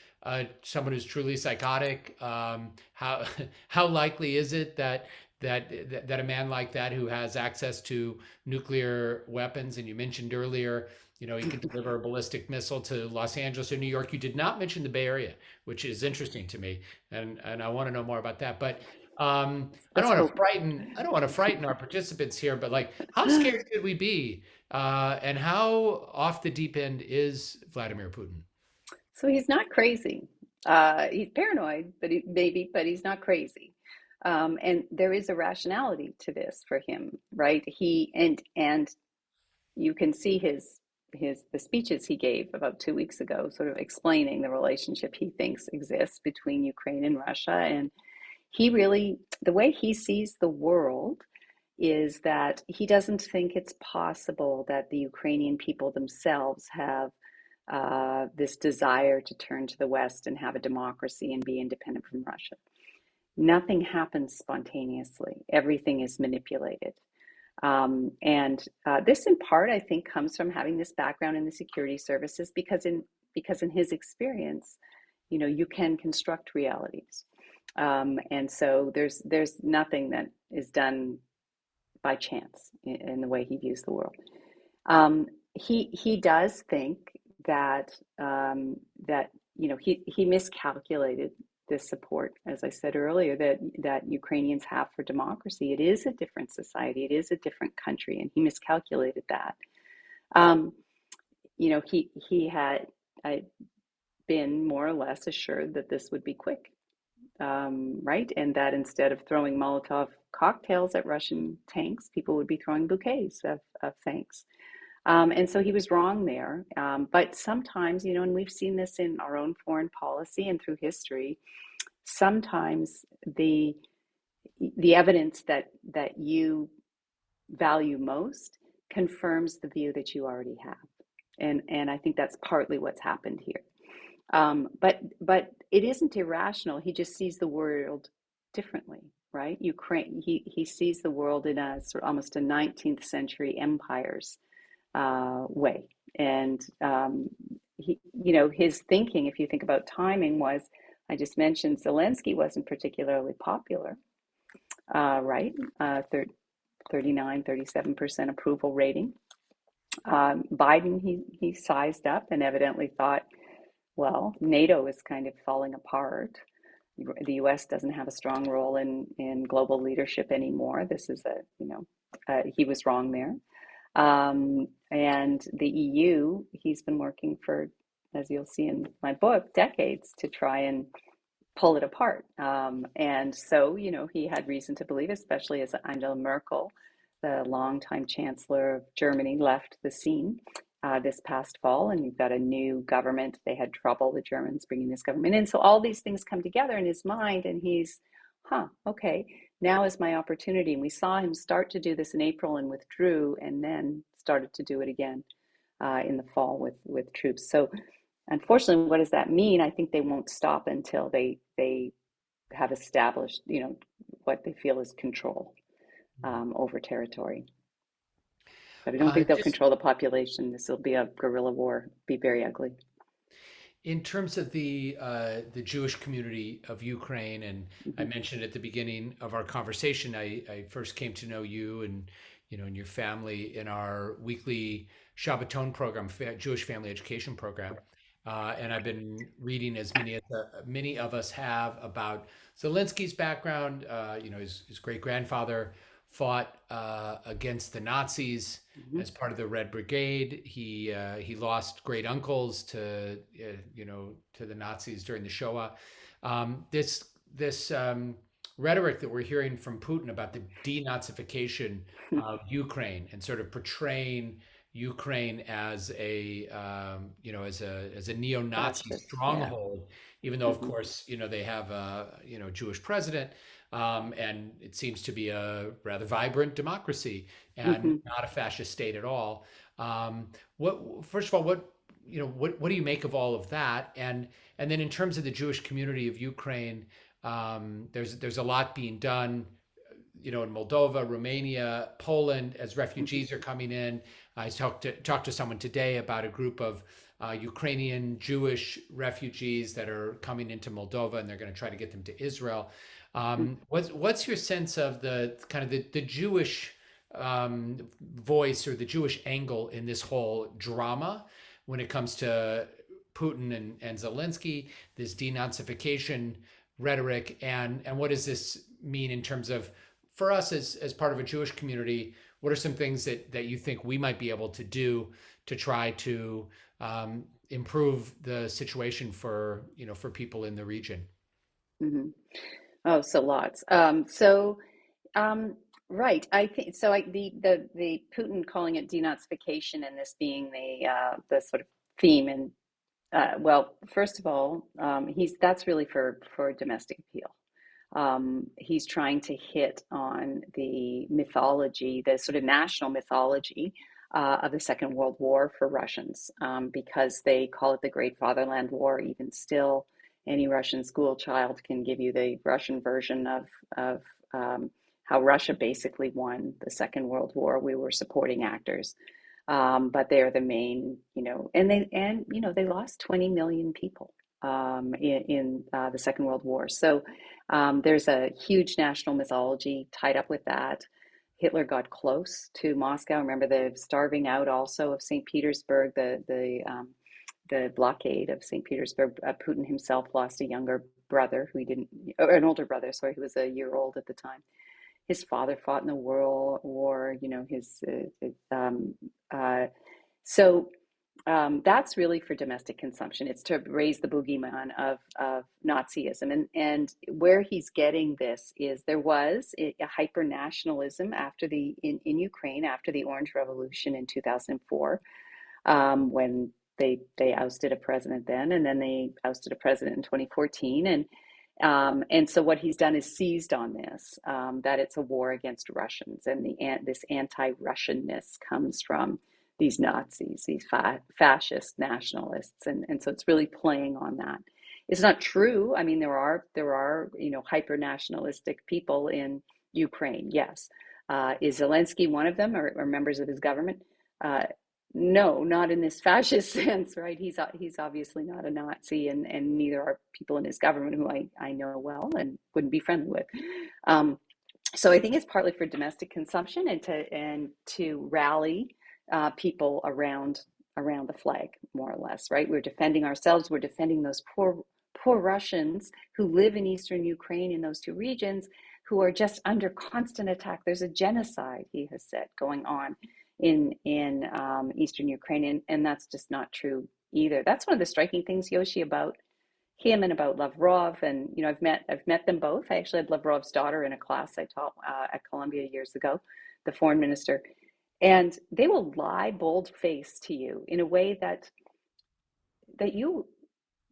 Speaker 1: someone who's truly psychotic? How how likely is it that a man like that, who has access to nuclear weapons, and you mentioned earlier, he could deliver a ballistic missile to Los Angeles or New York. You did not mention the Bay Area, which is interesting to me, and I want to know more about that. But I don't want to frighten our participants here. But like, how scared should we be, and how off the deep end is Vladimir Putin?
Speaker 2: So he's not crazy. He's paranoid, but he's not crazy. And there is a rationality to this for him, right? And you can see the speeches he gave about 2 weeks ago, sort of explaining the relationship he thinks exists between Ukraine and Russia, he really, the way he sees the world is that he doesn't think it's possible that the Ukrainian people themselves have this desire to turn to the West and have a democracy and be independent from Russia. Nothing happens spontaneously. Everything is manipulated. And this, in part, I think, comes from having this background in the security services, because in his experience, you can construct realities, and so there's nothing that is done by chance in the way he views the world. He does think that that he miscalculated the support, as I said earlier, that Ukrainians have for democracy. It is a different society. It is a different country, and he miscalculated that. He had been more or less assured that this would be quick, right? And that instead of throwing Molotov cocktails at Russian tanks, people would be throwing bouquets of thanks. And so he was wrong there. But sometimes, and we've seen this in our own foreign policy and through history, sometimes the evidence that you value most confirms the view that you already have. And I think that's partly what's happened here. But it isn't irrational. He just sees the world differently, right? Ukraine. He sees the world in a sort of almost a 19th century empire's way, and his thinking, if you think about timing, was, I just mentioned Zelensky wasn't particularly popular, right? 37% approval rating. Biden, he sized up and evidently thought, well, NATO is kind of falling apart. The U.S. doesn't have a strong role in global leadership anymore. This is he was wrong there. And the EU, he's been working for, as you'll see in my book, decades to try and pull it apart. And so, he had reason to believe, especially as Angela Merkel, the longtime chancellor of Germany, left the scene this past fall, and you've got a new government. They had trouble, the Germans, bringing this government in. So all these things come together in his mind, and he's, okay, now is my opportunity. And we saw him start to do this in April and withdrew, and then started to do it again in the fall with troops. So unfortunately, what does that mean? I think they won't stop until they have established, what they feel is control over territory. But I don't think they'll
Speaker 1: Just
Speaker 2: control the population. This will be a guerrilla war, be very ugly.
Speaker 1: in terms of the Jewish community of Ukraine, and I
Speaker 2: Mm-hmm.
Speaker 1: mentioned at the beginning of our conversation, I first came to know you and and your family in our weekly Shabbaton program, Jewish Family Education program, and I've been reading as many of us have about Zelensky's background. His great grandfather fought against the Nazis
Speaker 2: Mm-hmm.
Speaker 1: as part of the Red Brigade. He lost great uncles to to the Nazis during the Shoah. This rhetoric that we're hearing from Putin about the denazification of Ukraine and sort of portraying Ukraine as a as a neo-Nazi
Speaker 2: Fascist, yeah.
Speaker 1: stronghold, even though of
Speaker 2: Mm-hmm.
Speaker 1: course they have a Jewish president, and it seems to be a rather vibrant democracy and
Speaker 2: Mm-hmm.
Speaker 1: not a fascist state at all. What first of all, what do you make of all of that? And then in terms of the Jewish community of Ukraine, there's a lot being done, in Moldova, Romania, Poland, as
Speaker 2: Mm-hmm.
Speaker 1: refugees are coming in. I talked to someone today about a group of Ukrainian Jewish refugees that are coming into Moldova, and they're going to try to get them to Israel. What's your sense of the kind of the Jewish voice or the Jewish angle in this whole drama when it comes to Putin and Zelensky, this denazification rhetoric, and what does this mean in terms of, for us as part of a Jewish community, what are some things that you think we might be able to do to try to improve the situation for for people in the region?
Speaker 2: Mm-hmm. Oh, so lots. Um, right. I think so. The Putin calling it denazification and this being the sort of theme. And well, first of all, that's really for domestic appeal. He's trying to hit on the mythology, the sort of national mythology of the Second World War for Russians, because they call it the Great Fatherland War. Even still, any Russian school child can give you the Russian version of how Russia basically won the Second World War. We were supporting actors, but they're the main, they lost 20 million people in the Second World War. So there's a huge national mythology tied up with that. Hitler got close to Moscow. Remember the starving out also of St. Petersburg, the blockade of St. Petersburg. Putin himself lost a younger brother who he didn't, or an older brother, sorry, who was a year old at the time. His father fought in the World War, so that's really for domestic consumption. It's to raise the boogeyman of Nazism. And where he's getting this is there was a hyper nationalism in Ukraine after the Orange Revolution in 2004, when they ousted a president then, and then they ousted a president in 2014. And so what he's done is seized on this, that it's a war against Russians, and this anti-Russianness comes from these Nazis, these fascist nationalists, and so it's really playing on that. It's not true. I mean, there are hyper nationalistic people in Ukraine. Yes, is Zelensky one of them, or members of his government? No, not in this fascist sense, right? He's obviously not a Nazi, and neither are people in his government who I know well and wouldn't be friendly with. So I think it's partly for domestic consumption and to rally people around the flag, more or less, right? We're defending ourselves. We're defending those poor Russians who live in eastern Ukraine in those two regions, who are just under constant attack. There's a genocide, he has said, going on in eastern Ukraine, and that's just not true either. That's one of the striking things, Yoshi, about him and about Lavrov. And I've met them both. I actually had Lavrov's daughter in a class I taught at Columbia years ago, the foreign minister, and they will lie bold-faced to you in a way that you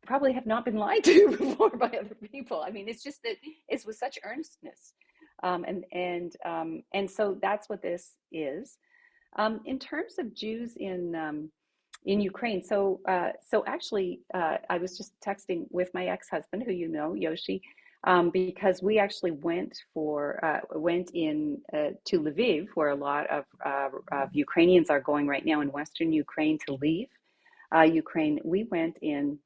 Speaker 2: probably have not been lied to before by other people. I mean, it's just that it's with such earnestness, and so that's what this is. In terms of Jews in Ukraine, so actually, I was just texting with my ex-husband, who Yoshi, because we actually went in to Lviv, where a lot of Ukrainians are going right now in Western Ukraine to leave Ukraine. We went in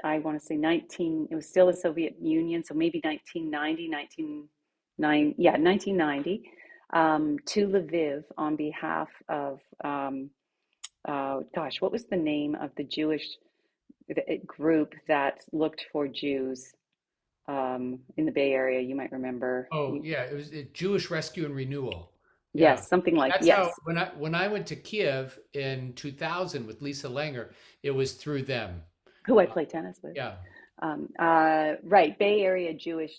Speaker 2: I want to say 19. It was still the Soviet Union, so maybe 1990. To Lviv on behalf of, what was the name of the Jewish group that looked for Jews in the Bay Area? You might remember.
Speaker 1: Oh, yeah, it was Jewish Rescue and Renewal. Yeah.
Speaker 2: Yes, something like,
Speaker 1: That's how
Speaker 2: yes.
Speaker 1: when I went to Kiev in 2000 with Lisa Langer, it was through them.
Speaker 2: Who I play tennis with.
Speaker 1: Yeah.
Speaker 2: Right, Bay Area Jewish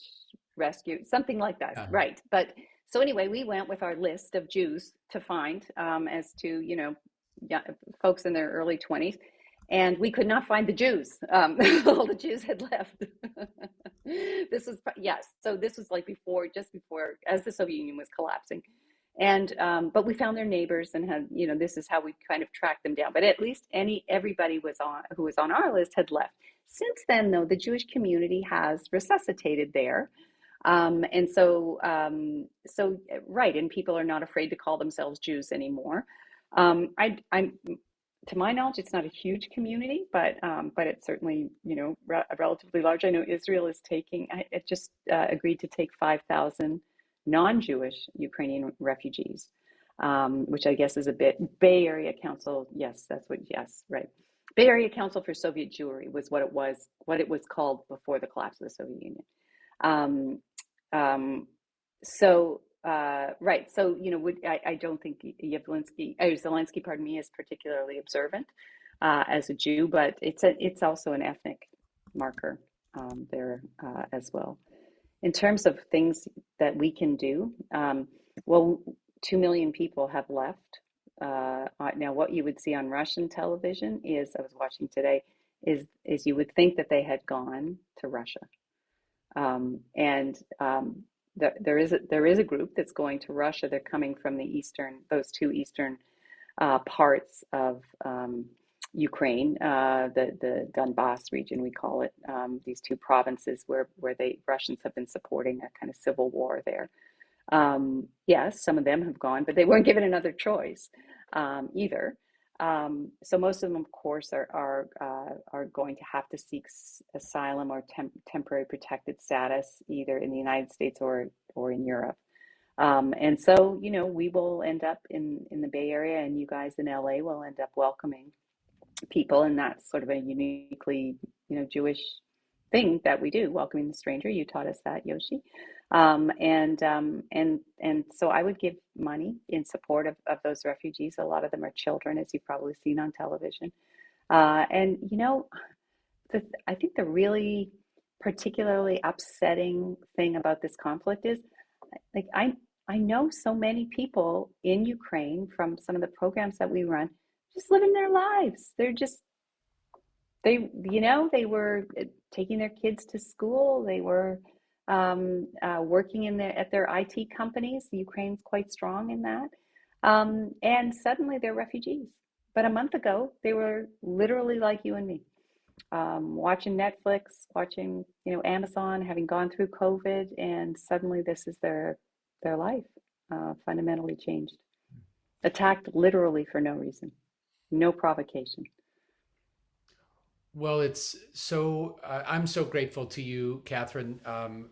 Speaker 2: Rescue, something like that.
Speaker 1: Yeah.
Speaker 2: Right. But so anyway, we went with our list of Jews to find, as to, folks in their early 20s, and we could not find the Jews. All the Jews had left. So this was like just before, as the Soviet Union was collapsing. And but we found their neighbors and had, this is how we kind of tracked them down. But at least everybody who was on our list had left. Since then, though, the Jewish community has resuscitated there. And so right, and people are not afraid to call themselves Jews anymore. I'm to my knowledge, it's not a huge community, but it's certainly relatively large. I know Israel is it just agreed to take 5,000 non-Jewish Ukrainian refugees, which I guess is a bit. Bay Area Council, yes, right. Bay Area Council for Soviet Jewry was what it was called before the collapse of the Soviet Union. Right. So, I don't think Zelensky, pardon me, is particularly observant as a Jew, but it's also an ethnic marker there as well. In terms of things that we can do, 2 million people have left. Now, what you would see on Russian television I was watching today, is you would think that they had gone to Russia. And there is a group that's going to Russia. They're coming from those two eastern parts of Ukraine, the Donbass region, we call it, these two provinces where Russians have been supporting a kind of civil war there. Yes, some of them have gone, but they weren't given another choice either. So most of them, of course, are going to have to seek asylum or temporary protected status either in the United States or in Europe. And so, we will end up in the Bay Area, and you guys in LA will end up welcoming people, and that's sort of a uniquely, Jewish thing that we do, welcoming the stranger. You taught us that, Yoshi. And so I would give money in support of those refugees. A lot of them are children, as you've probably seen on television. And I think the really particularly upsetting thing about this conflict is, like, I know so many people in Ukraine from some of the programs that we run, just living their lives. They were taking their kids to school. They were working at their IT companies. Ukraine's quite strong in that. And suddenly they're refugees. But a month ago, they were literally like you and me, watching Netflix, watching, Amazon, having gone through COVID, and suddenly this is their life, fundamentally changed. Attacked literally for no reason, no provocation.
Speaker 1: Well, I'm so grateful to you, Kathryn.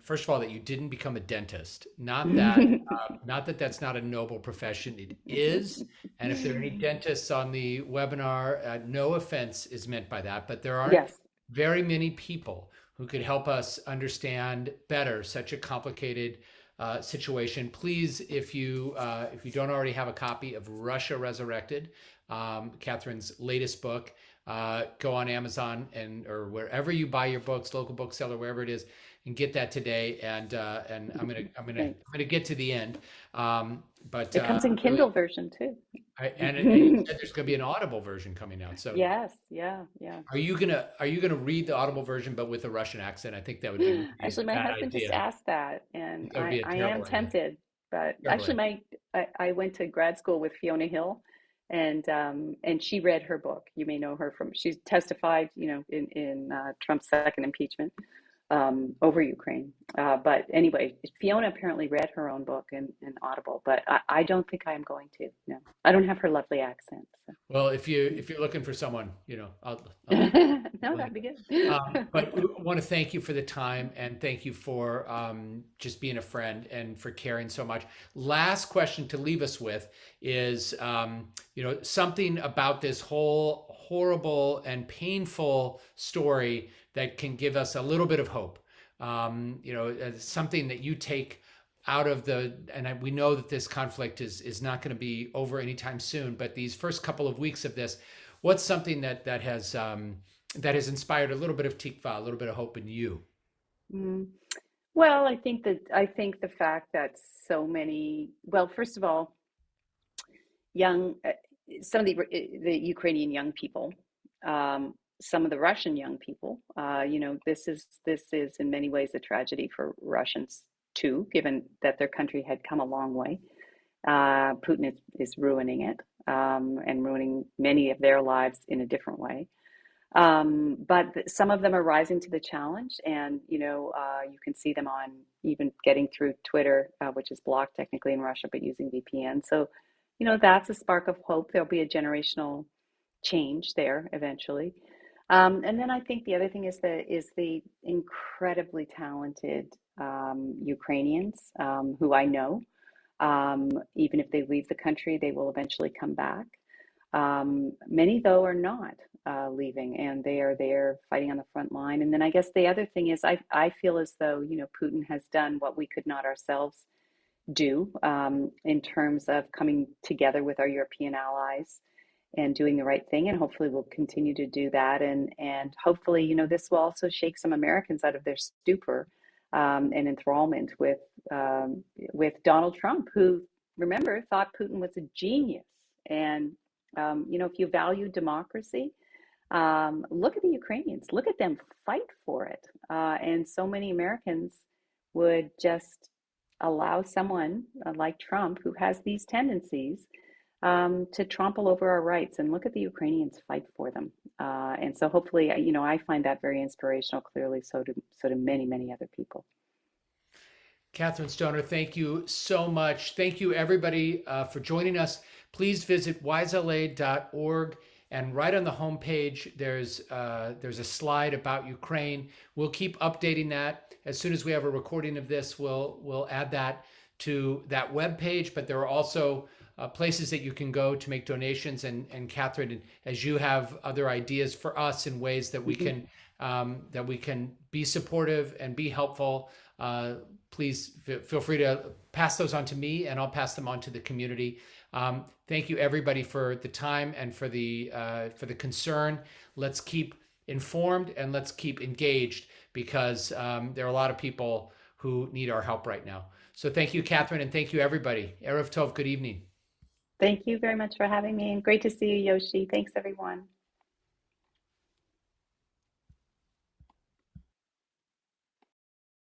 Speaker 1: First of all, that you didn't become a dentist. Not that that's not a noble profession. It is. And if there are any dentists on the webinar, no offense is meant by that, but there aren't
Speaker 2: Yes.
Speaker 1: very many people who could help us understand better such a complicated situation. Please, if you don't already have a copy of Russia Resurrected, Kathryn's latest book, go on Amazon or wherever you buy your books, local bookseller, wherever it is, and get that today. And I'm gonna get to the end. But
Speaker 2: It comes in
Speaker 1: really,
Speaker 2: Kindle version too.
Speaker 1: and you said there's gonna be an Audible version coming out. So
Speaker 2: Yes, yeah, yeah.
Speaker 1: are you gonna read the Audible version but with a Russian accent? I think that would be really
Speaker 2: Actually,
Speaker 1: a
Speaker 2: my
Speaker 1: bad
Speaker 2: husband just
Speaker 1: idea. I
Speaker 2: asked that, and
Speaker 1: think that would be a
Speaker 2: I am
Speaker 1: terrible idea.
Speaker 2: tempted. But
Speaker 1: Terrible
Speaker 2: actually,
Speaker 1: idea.
Speaker 2: I went to grad school with Fiona Hill, and she read her book. You may know her from, she's testified, in Trump's second impeachment, over Ukraine. But anyway, Fiona apparently read her own book in Audible, but I don't think I'm going to. No, I don't have her lovely accent. So.
Speaker 1: Well, if you're looking for someone, I'll
Speaker 2: No, that'd be
Speaker 1: But
Speaker 2: good.
Speaker 1: I want to thank you for the time and thank you for just being a friend and for caring so much. Last question to leave us with is, something about this whole horrible and painful story that can give us a little bit of hope. Something that you take out of we know that this conflict is not going to be over anytime soon, but these first couple of weeks of this, what's something that has inspired a little bit of tikva, a little bit of hope in you?
Speaker 2: Mm. Well, I think the fact that so many, well, first of all, young, some of the Ukrainian young people, some of the Russian young people, this is in many ways a tragedy for Russians too, given that their country had come a long way. Putin is ruining it, and ruining many of their lives in a different way. But some of them are rising to the challenge, and you can see them on even getting through Twitter, which is blocked technically in Russia, but using VPN. So, that's a spark of hope. There'll be a generational change there eventually. And then I think the other thing is the incredibly talented Ukrainians, who I know. Even if they leave the country, they will eventually come back. Many, though, are not leaving, and they are there fighting on the front line. And then I guess the other thing is I feel as though, Putin has done what we could not ourselves do, in terms of coming together with our European allies and doing the right thing. And hopefully we'll continue to do that. And hopefully, this will also shake some Americans out of their stupor, and enthrallment with Donald Trump, who, remember, thought Putin was a genius. And if you value democracy, Look at the Ukrainians. Look at them fight for it. And so many Americans would just allow someone like Trump, who has these tendencies, to trample over our rights. And look at the Ukrainians fight for them. And so hopefully, I find that very inspirational. Clearly, so do many, many other people.
Speaker 1: Kathryn Stoner, thank you so much. Thank you, everybody, for joining us. Please visit wisela.org, and right on the homepage, there's a slide about Ukraine. We'll keep updating that. As soon as we have a recording of this, we'll add that to that web page. But there are also places that you can go to make donations. And Kathryn, as you have other ideas for us in ways that
Speaker 2: Mhm.
Speaker 1: we can be supportive and be helpful, please feel free to pass those on to me, and I'll pass them on to the community. Thank you, everybody, for the time and for the concern. Let's keep informed and let's keep engaged, because there are a lot of people who need our help right now. So thank you, Kathryn, and thank you, everybody. Erev Tov, good evening.
Speaker 2: Thank you very much for having me, and great to see you, Yoshi. Thanks, everyone.